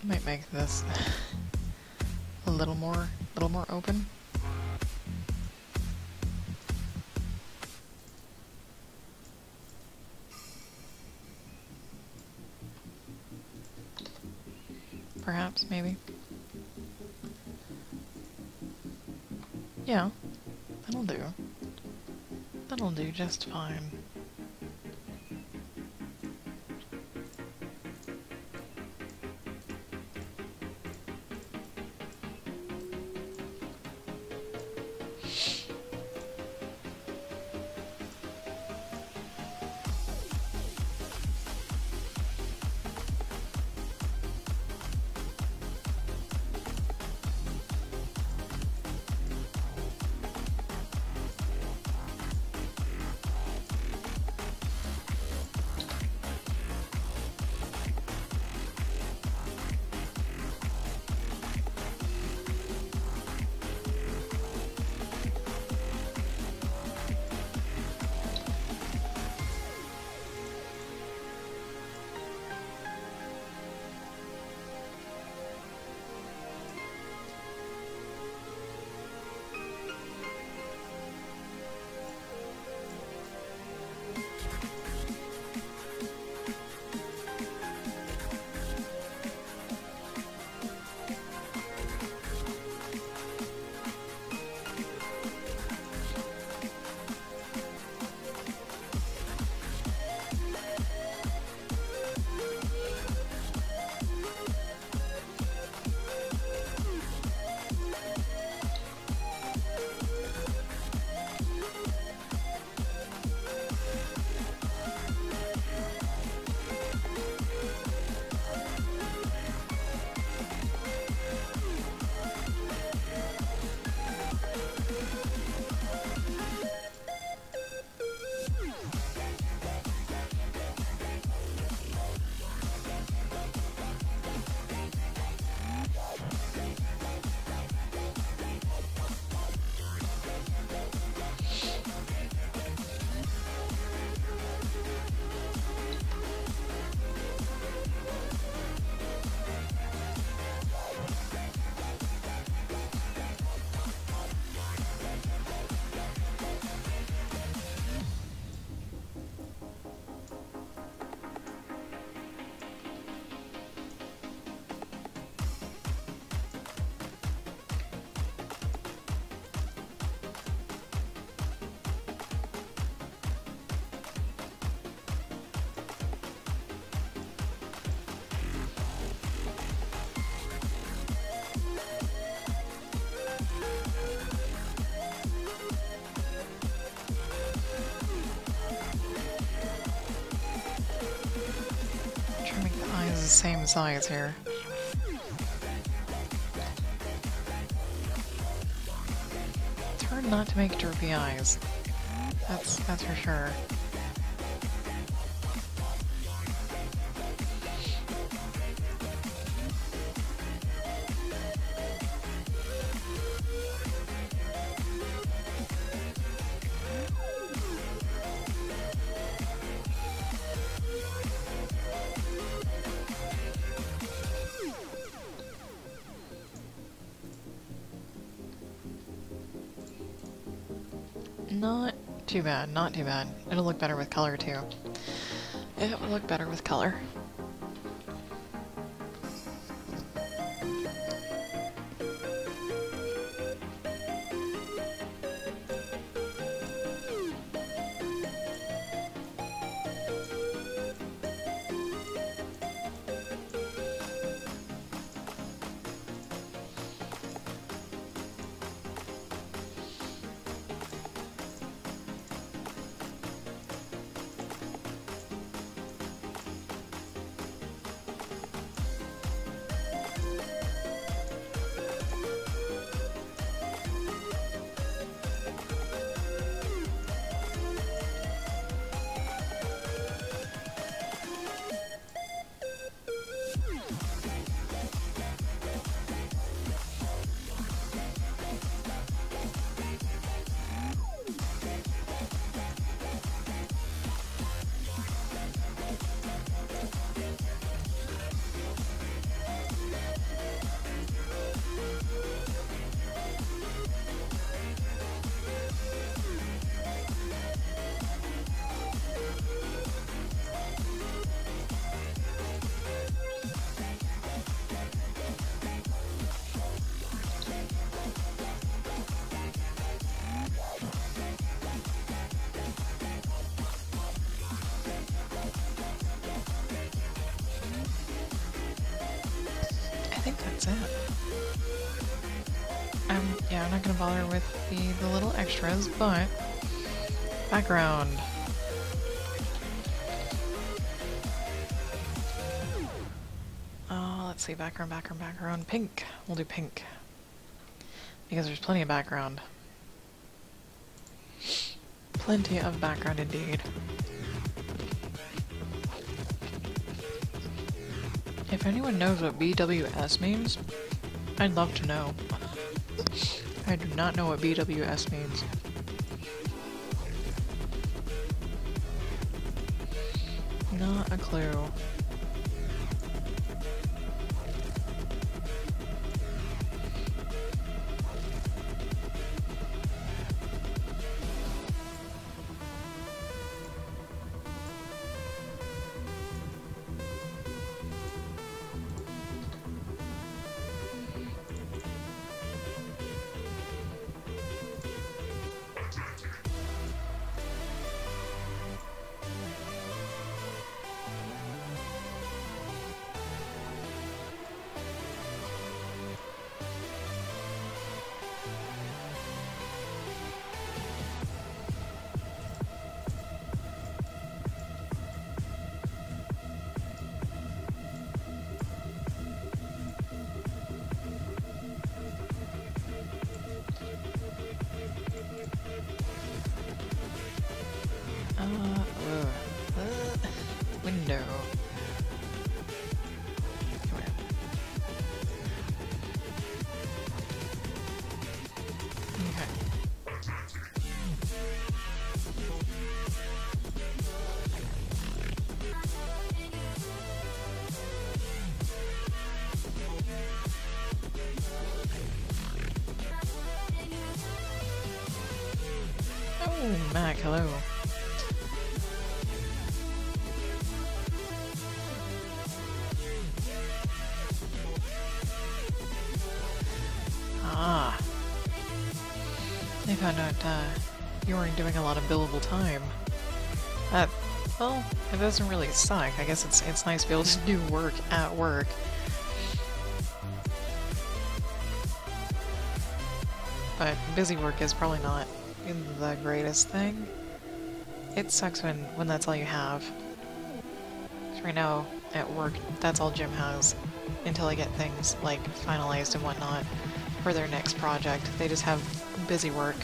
Might make this a little more open. Perhaps, maybe. Yeah, that'll do. That'll do just fine. the same size here. It's hard not to make derpy eyes. That's for sure. Not too bad, not too bad. It'll look better with color too. It will look better with color. I think that's it. Yeah, I'm not gonna bother with the little extras, but background. Let's see, background, pink. We'll do pink. Because there's plenty of background. Plenty of background indeed. If anyone knows what BWS means, I'd love to know. I do not know what BWS means. Not a clue. Window. Come here. Okay. Oh, Mac, hello. Ah. They found out you weren't doing a lot of billable time. Well, it doesn't really suck. I guess it's nice to be able to do work at work. But busy work is probably not the greatest thing. It sucks when that's all you have. 'Cause right now, at work, that's all Jim has until I get things like finalized and whatnot for their next project. They just have busy work,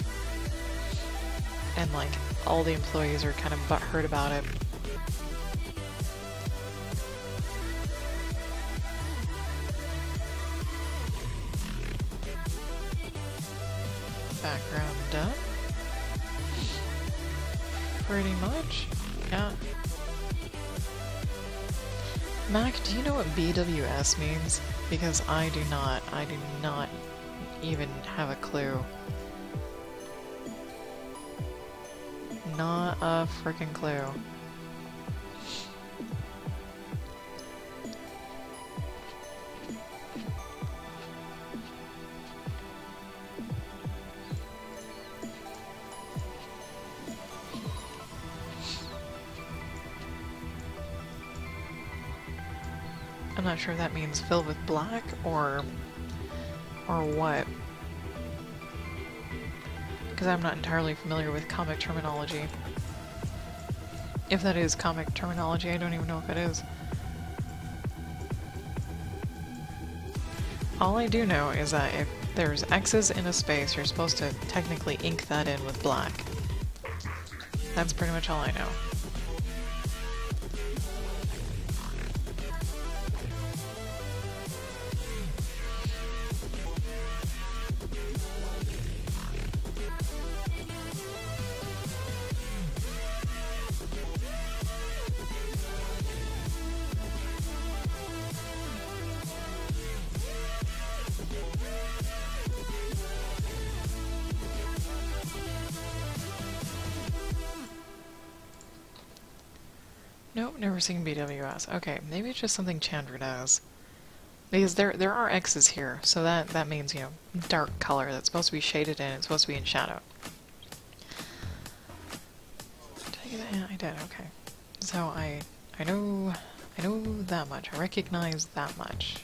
and like all the employees are kind of butthurt about it. Background done. Pretty much. Yeah. Mac, do you know what BWS means? Because I do not. I do not even have a clue. Not a freaking clue. I'm not sure if that means filled with black or what. Because I'm not entirely familiar with comic terminology. If that is comic terminology, I don't even know if it is. All I do know is that if there's X's in a space, you're supposed to technically ink that in with black. That's pretty much all I know. Nope, never seen BWS. Okay, maybe it's just something Chandra does. Because there are X's here, so that means, you know, dark color that's supposed to be shaded in, it's supposed to be in shadow. Did I get that? Yeah, I did, okay. So I know that much. I recognize that much.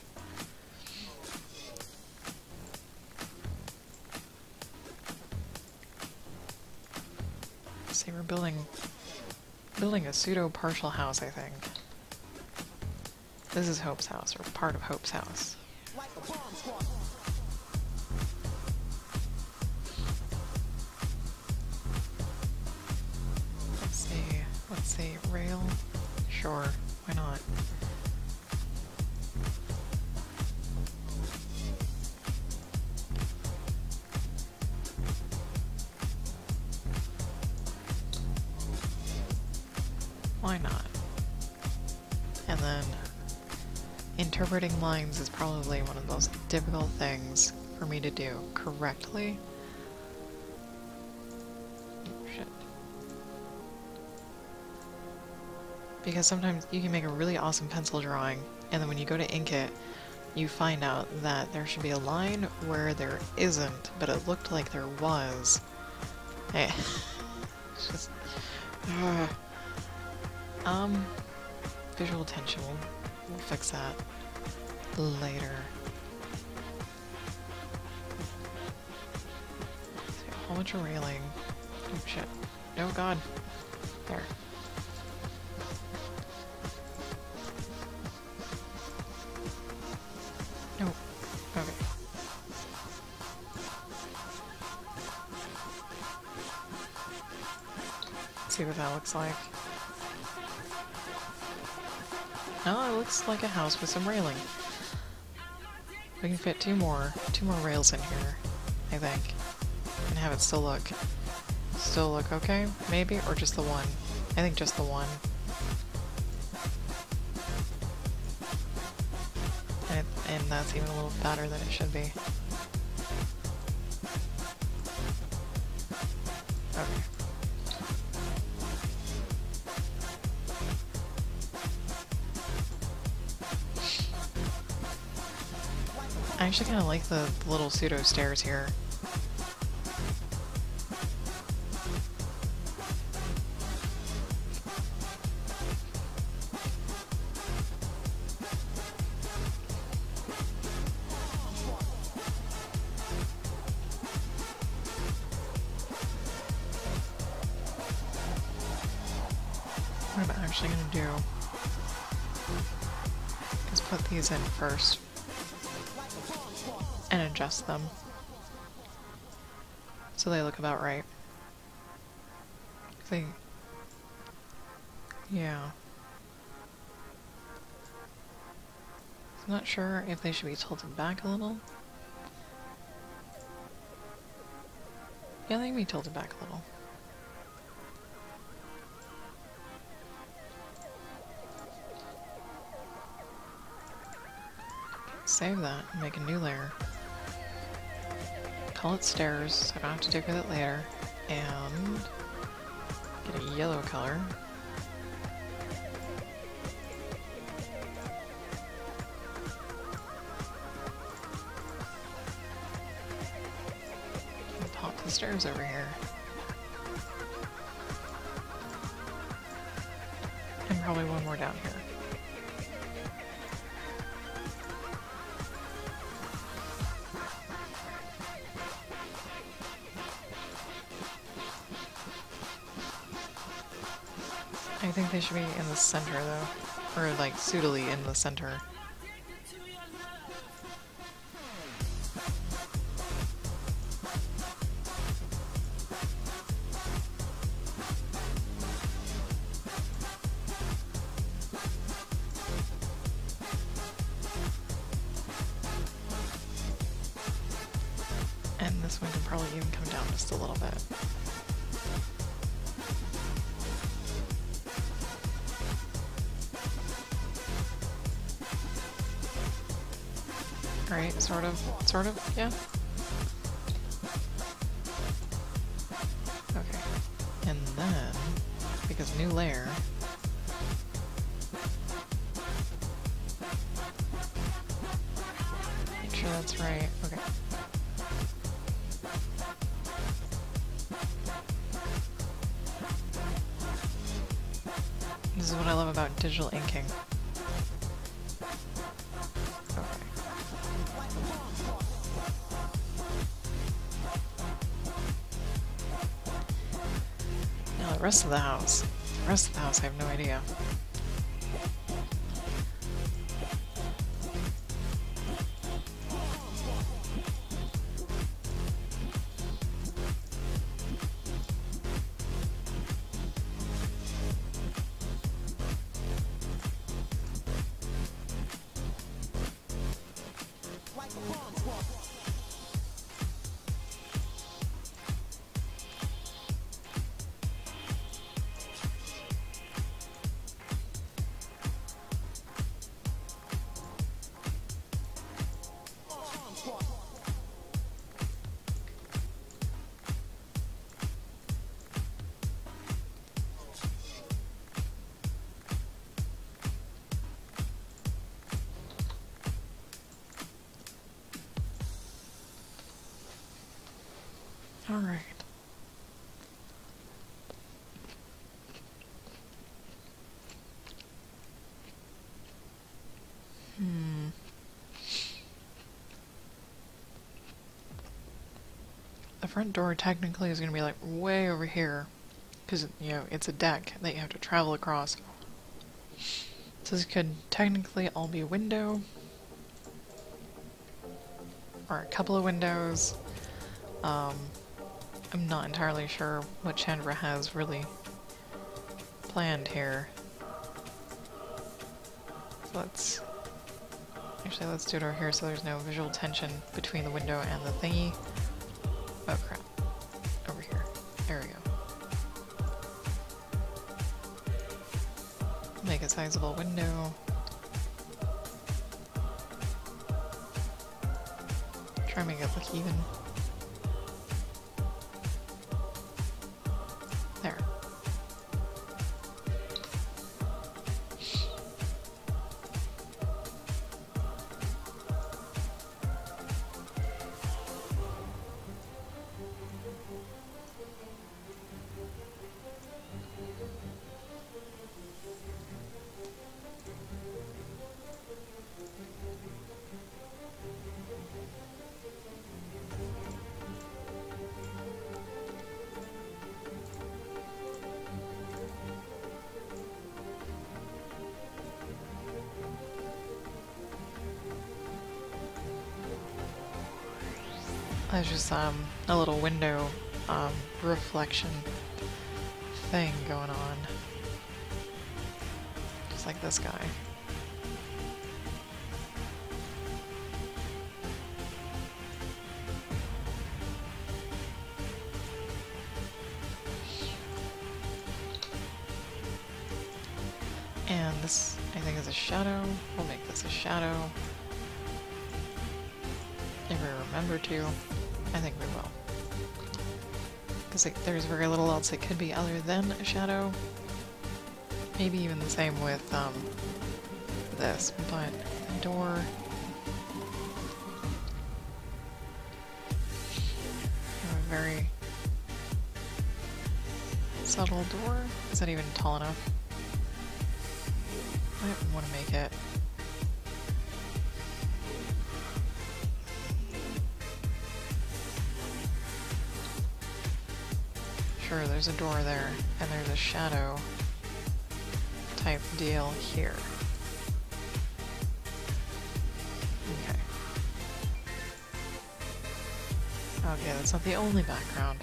Let's see, we're building a pseudo-partial house, I think. This is Hope's house, or part of Hope's house. Let's see, rail? Sure, why not? Why not? And then interpreting lines is probably one of the most difficult things for me to do correctly. Oh, shit. Because sometimes you can make a really awesome pencil drawing, and then when you go to ink it, you find out that there should be a line where there isn't, but it looked like there was. Hey. It's just... visual attention, we'll fix that later. So a whole bunch of railing. Oh shit. Oh god. There. No. Okay. Let's see what that looks like. No, it looks like a house with some railing. We can fit two more rails in here, I think, and have it still look okay, maybe, or just the one. I think just the one. And that's even a little fatter than it should be. Okay. I actually kind of like the little pseudo stairs here. What am I actually going to do? put these in first and adjust them so they look about right. Yeah. I'm not sure if they should be tilted back a little. Yeah, they can be tilted back a little. Save that and make a new layer. Call it stairs, so I don't have to dig with it later. And get a yellow color. And pop the stairs over here. And probably one more down here. I think they should be in the center though, or like pseudily in the center. And this one can probably even come down just a little bit. Right, sort of, yeah. Okay, and then, because new layer, make sure that's right, okay. This is what I love about digital inking. The rest of the house. The rest of the house, I have no idea. All right. The front door technically is going to be like way over here because, you know, it's a deck that you have to travel across. So this could technically all be a window or a couple of windows. I'm not entirely sure what Chandra has really planned here. So let's do it over here so there's no visual tension between the window and the thingy. Oh crap. Over here. There we go. Make a sizable window. Try and make it look even. There. There's just a little window reflection thing going on. Just like this guy. And this, I think, is a shadow. We'll make this a shadow. If we remember to. I think we will. Because there's very little else it could be other than a shadow. Maybe even the same with this, but the door... A very subtle door. Is that even tall enough? I don't want to make it. Sure, there's a door there, and there's a shadow type deal here. Okay. Okay, that's not the only background.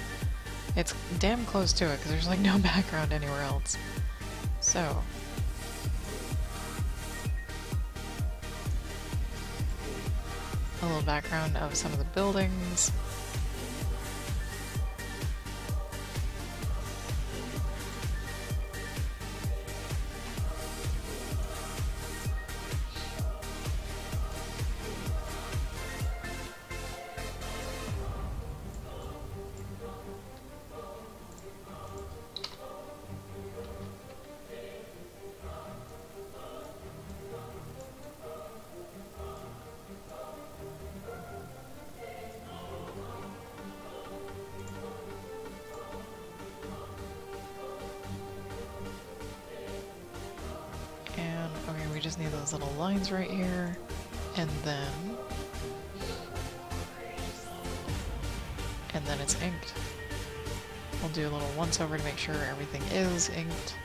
It's damn close to it, because there's like no background anywhere else. So... a little background of some of the buildings. We just need those little lines right here, and then it's inked. We'll do a little once over to make sure everything is inked.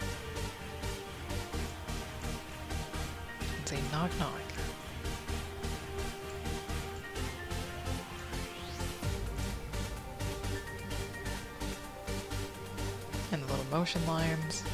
It's a knock knock. And the little motion lines.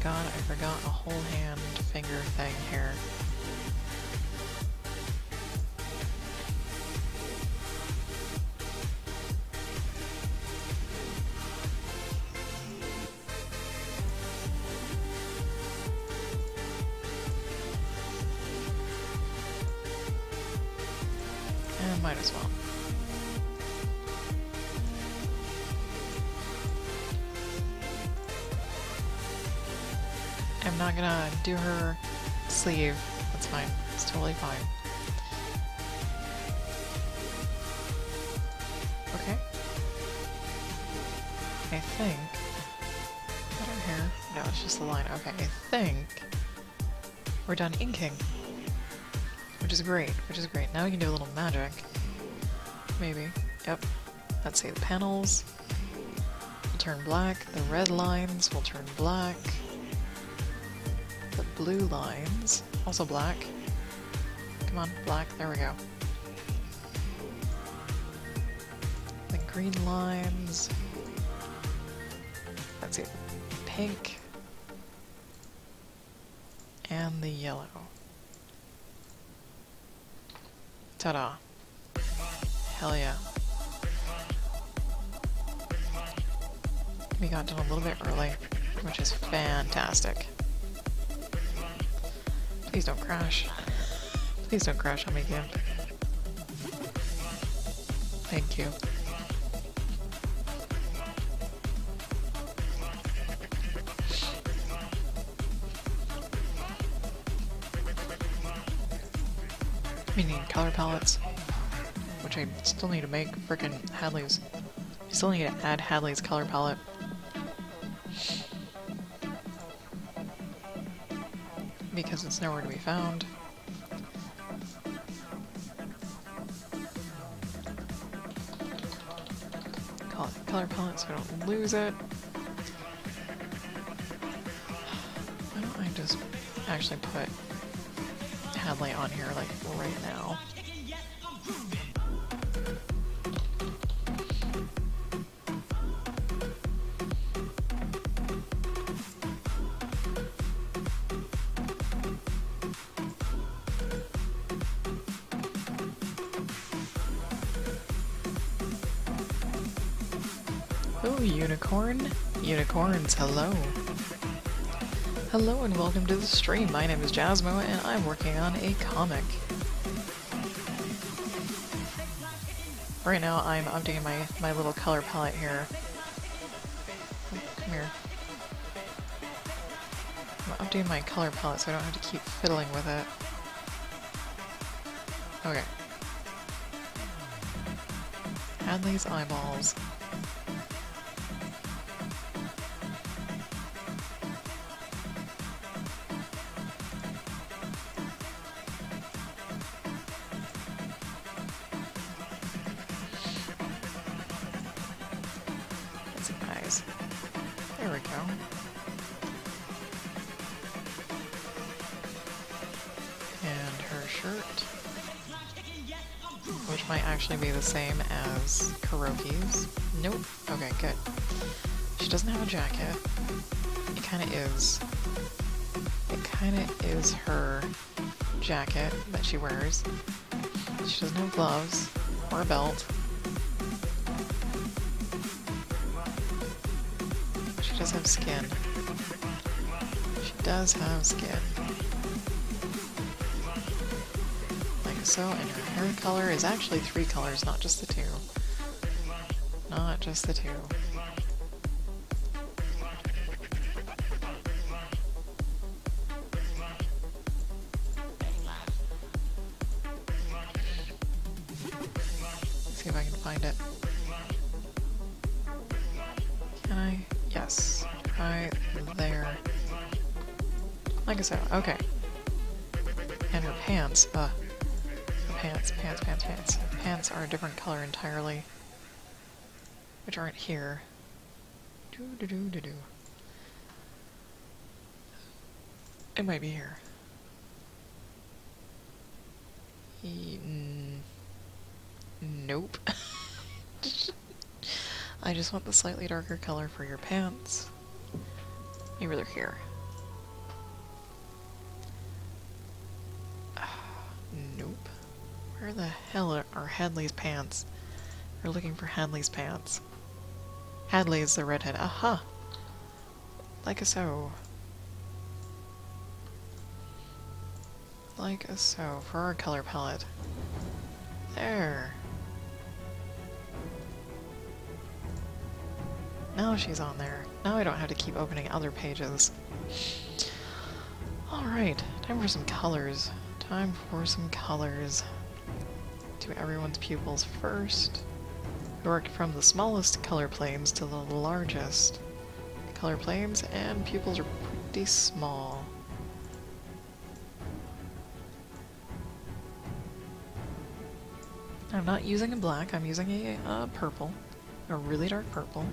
God, I forgot a whole hand finger thing here. And might as well. I'm not gonna do her sleeve. That's fine. It's totally fine. Okay. I think... Is that her hair? No, it's just the line. Okay, I think we're done inking. Which is great, Now we can do a little magic. Maybe. Yep. Let's see, the panels will turn black. The red lines will turn black. The blue lines, also black. Come on, black, there we go. The green lines. Let's see, pink. And the yellow. Ta-da. Hell yeah. We got done a little bit early, which is fantastic. Please don't crash. Please don't crash on me again. Thank you. We need color palettes, which I still need to make frickin' Hadley's. I still need to add Hadley's color palette. because it's nowhere to be found. Call it color palette so I don't lose it. Why don't I just actually put Hadley on here like right now? Oh, unicorn. Unicorns, hello. Hello and welcome to the stream. My name is Jasmo and I'm working on a comic. Right now I'm updating my little color palette here. Oh, come here. I'm updating my color palette so I don't have to keep fiddling with it. Okay. Hadley's eyeballs. There we go. And her shirt, which might actually be the same as Kuroki's. Nope. Okay, good. She doesn't have a jacket. It kind of is. It kind of is her jacket that she wears. She doesn't have gloves or a belt. She does have skin. She does have skin. Like so, and her hair color is actually 3 colors, not just the 2. Not just the 2. Let's see if I can find it. Can I? Yes. Right there. Like I said, okay. And her pants, her pants. Pants are a different color entirely. Which aren't here. Do. It might be here. Nope. I just want the slightly darker color for your pants. Maybe they're here. Nope. Where the hell are Hadley's pants? We're looking for Hadley's pants. Hadley is the redhead. Aha! Like a so. Like a so for our color palette. There. Now she's on there. Now I don't have to keep opening other pages. Alright, time for some colors. Time for some colors. Do everyone's pupils first. We worked from the smallest color planes to the largest color planes, and pupils are pretty small. I'm not using a black, I'm using a purple. A really dark purple.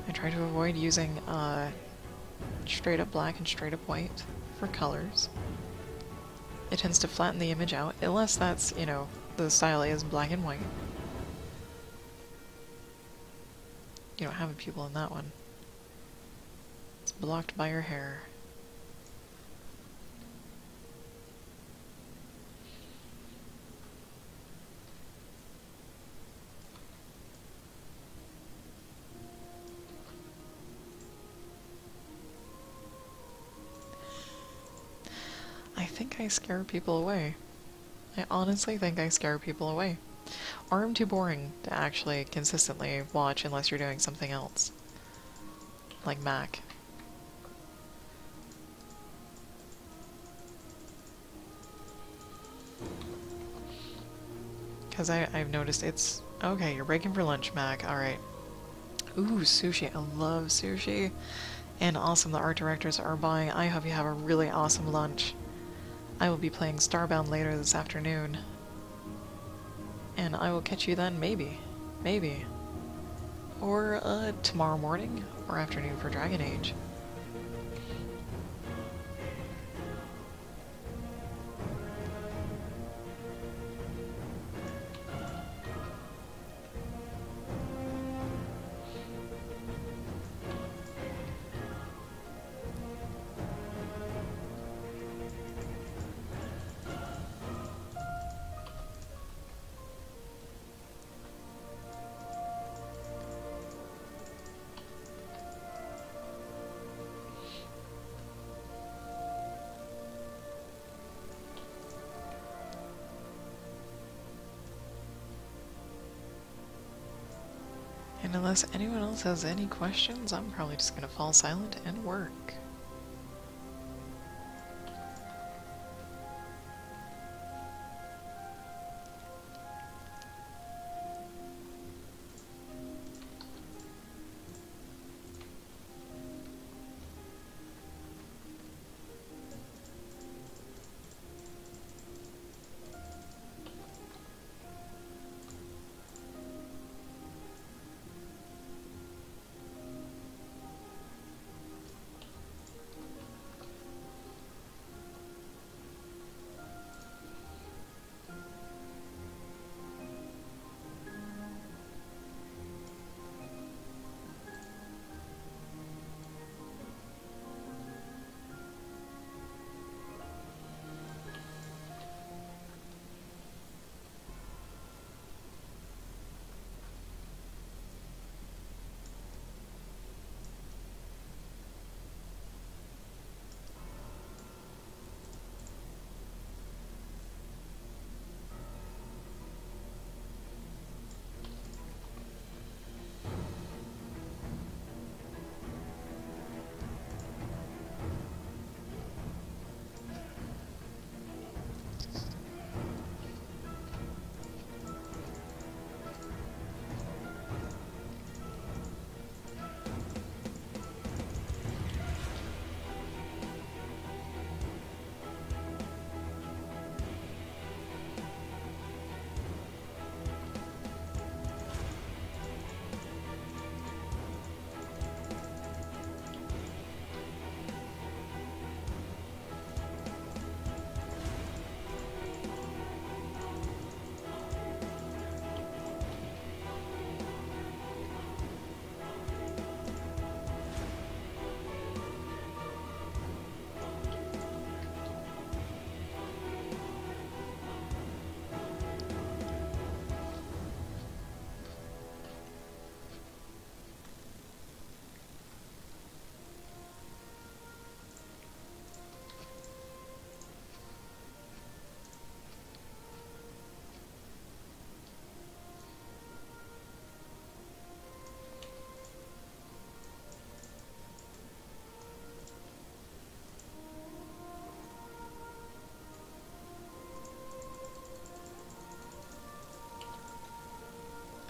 I try to avoid using straight up black and straight up white for colors. It tends to flatten the image out, unless that's, you know, the style is black and white. You don't have a pupil in that one. It's blocked by your hair. I think I scare people away. I honestly think I scare people away. Or I'm too boring to actually consistently watch unless you're doing something else. Like Mac. Because I've noticed it's... Okay, you're breaking for lunch, Mac. Alright. Ooh, sushi. I love sushi. And awesome, the art directors are buying. I hope you have a really awesome lunch. I will be playing Starbound later this afternoon. And I will catch you then, maybe. Maybe. Or tomorrow morning or afternoon for Dragon Age. And unless anyone else has any questions, I'm probably just gonna fall silent and work.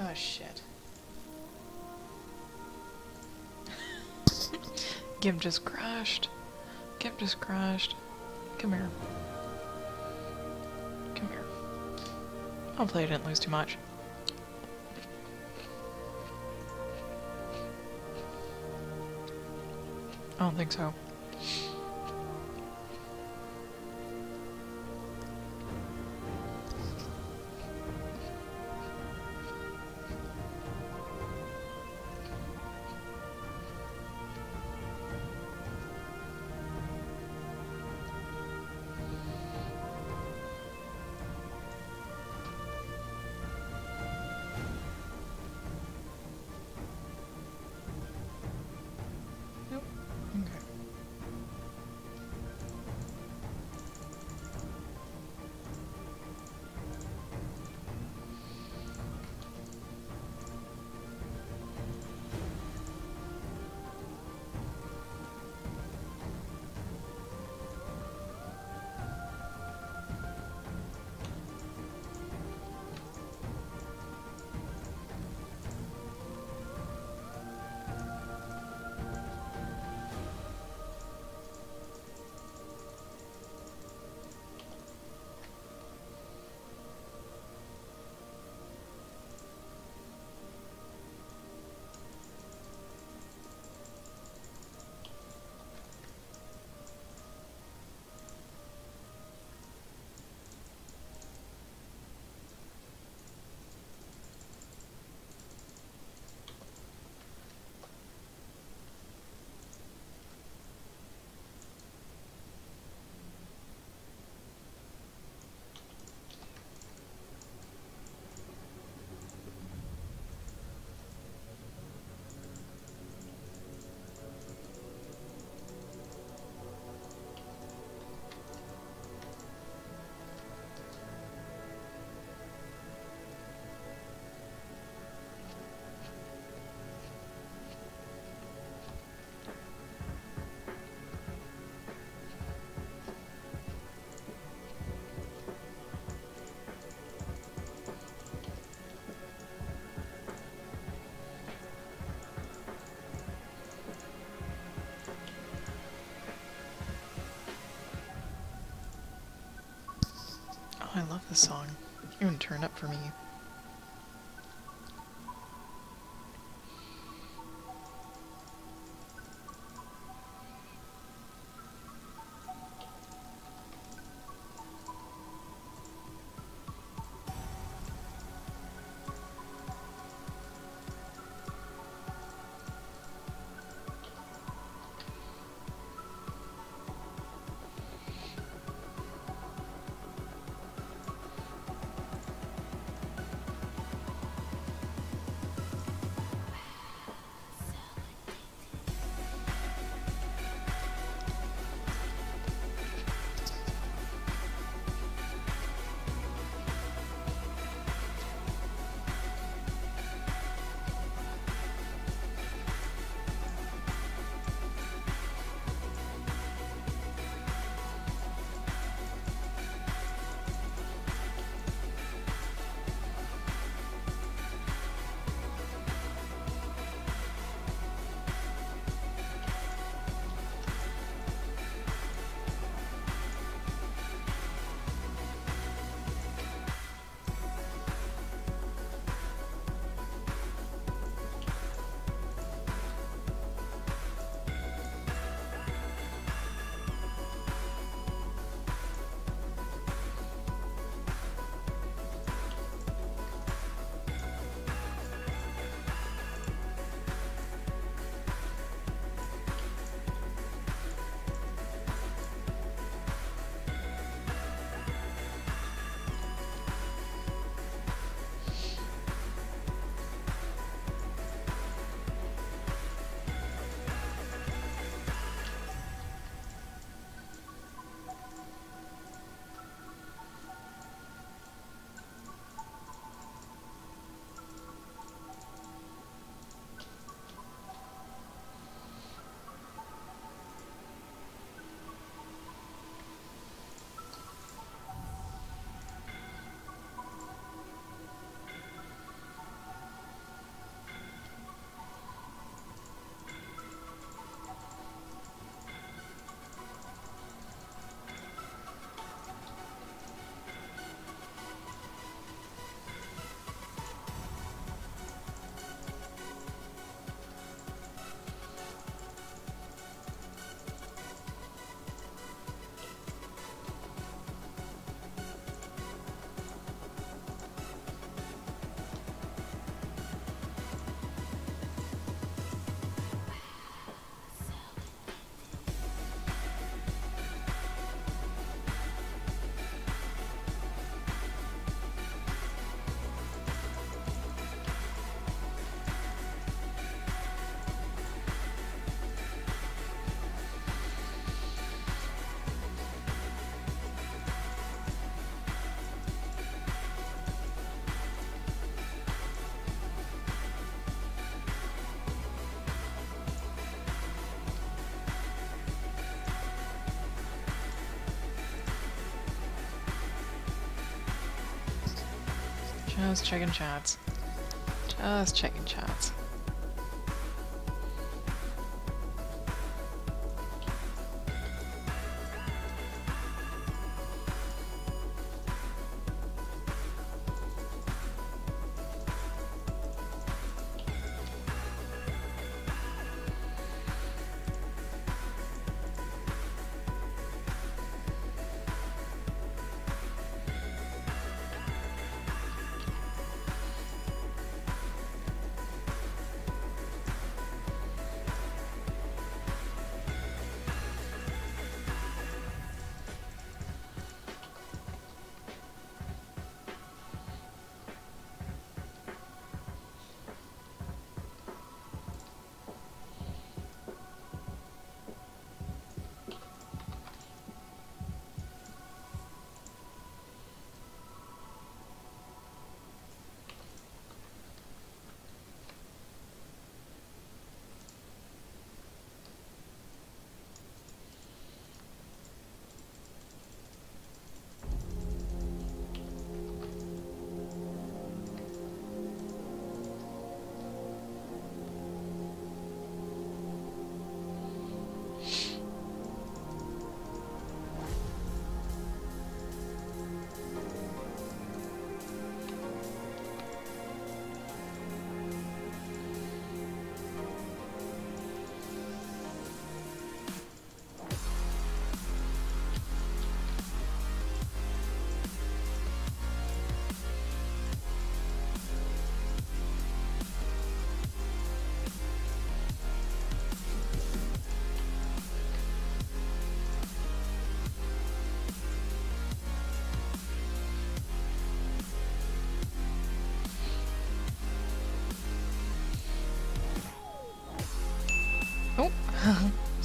Oh shit. Gimp just crashed. Gimp just crashed. Come here. Come here. Hopefully I didn't lose too much. I don't think so. Nope. Okay. I love this song. Even turned up for me. Just checking chats. Just checking chats.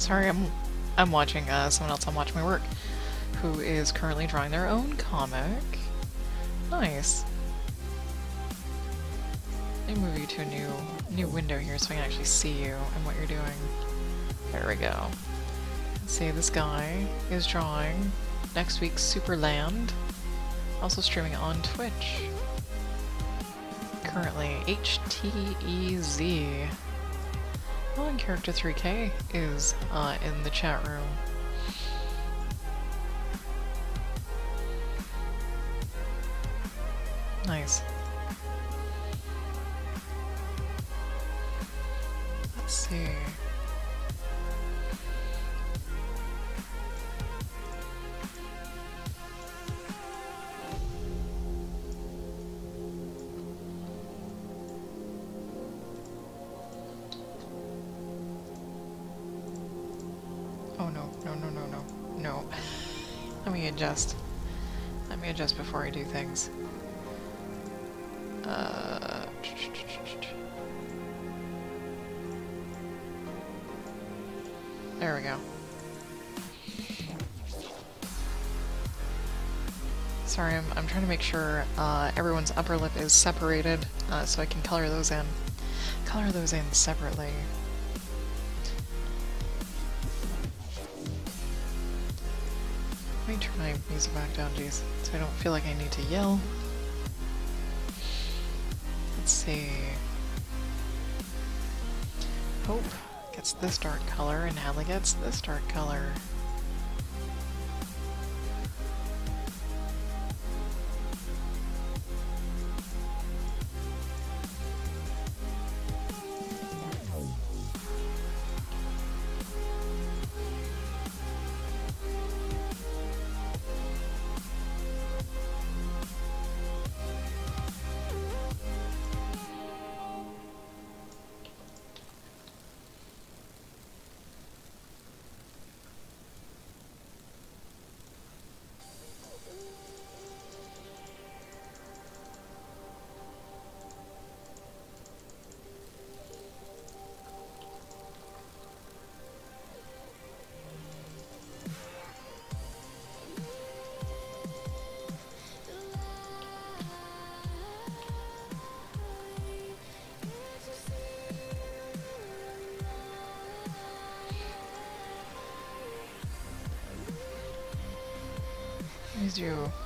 Sorry, I'm watching someone else. I'm watching my work, who is currently drawing their own comic. Nice. Let me move you to a new window here so I can actually see you and what you're doing. There we go. Let's see, this guy is drawing next week's Superland. Also streaming on Twitch. Currently, HTEZ. Oh, and Character 3K is in the chat room. Nice. Let's see. Oh no, no, no, no, no, no. Let me adjust. Let me adjust before I do things. There we go. Sorry, I'm trying to make sure everyone's upper lip is separated so I can color those in. Color those in separately. Let me turn my music back down, geez, so I don't feel like I need to yell. Let's see. Hope gets this dark color, and Hadley gets this dark color.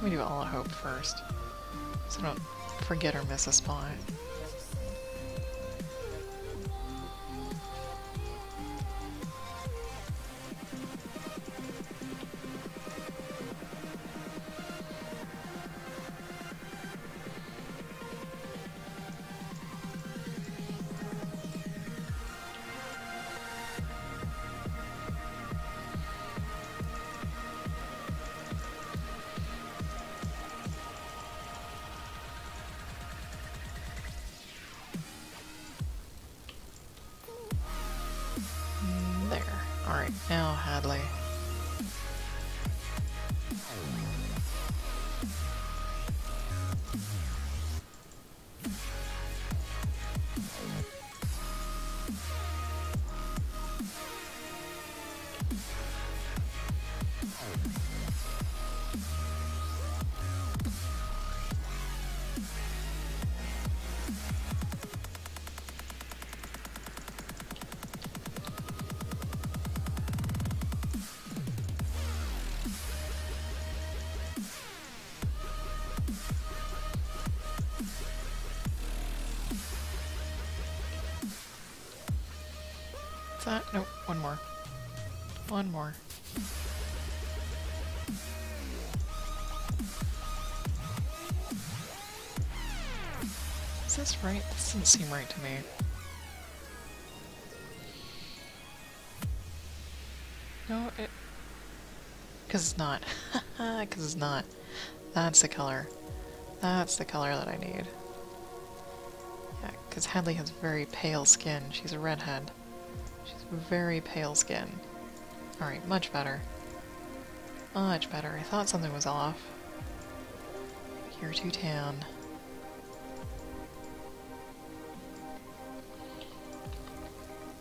Let me do all of Hope first, so I don't forget or miss a spot. There. Alright, now Hadley. That? Nope, one more. One more. Is this right? This doesn't seem right to me. No, it... Because it's not. Because it's not. That's the color. That's the color that I need. Yeah, because Hadley has very pale skin. She's a redhead. She's very pale skin. Alright, much better. Much better. I thought something was off. You're too tan.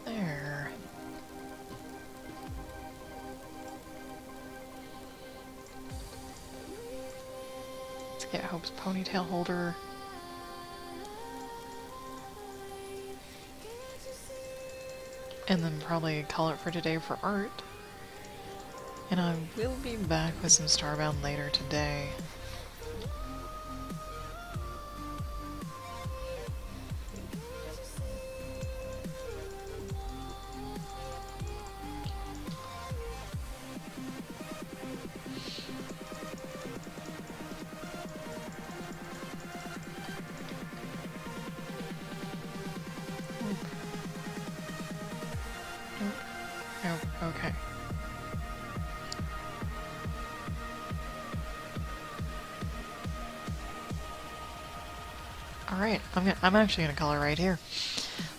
There. Yeah, Hope's ponytail holder. And then probably call it for today for art. And I will be back with some Starbound later today. Nope. Okay. Alright, I'm actually gonna color right here.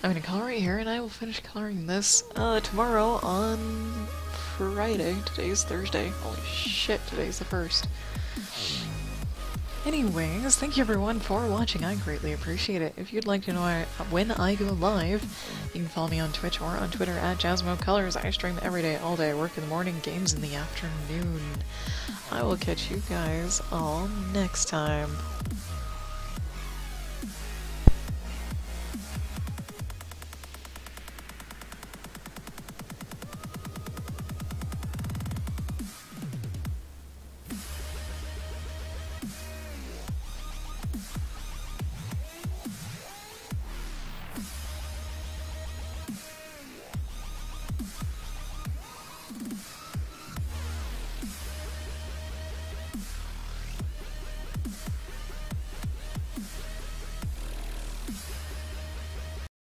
I'm gonna color right here, and I will finish coloring this tomorrow on Friday. Today's Thursday. Holy shit, today's the 1st. Anyways, thank you everyone for watching. I greatly appreciate it. If you'd like to know when I go live, you can follow me on Twitch or on Twitter at JasmoColors. I stream every day, all day. I work in the morning, games in the afternoon. I will catch you guys all next time.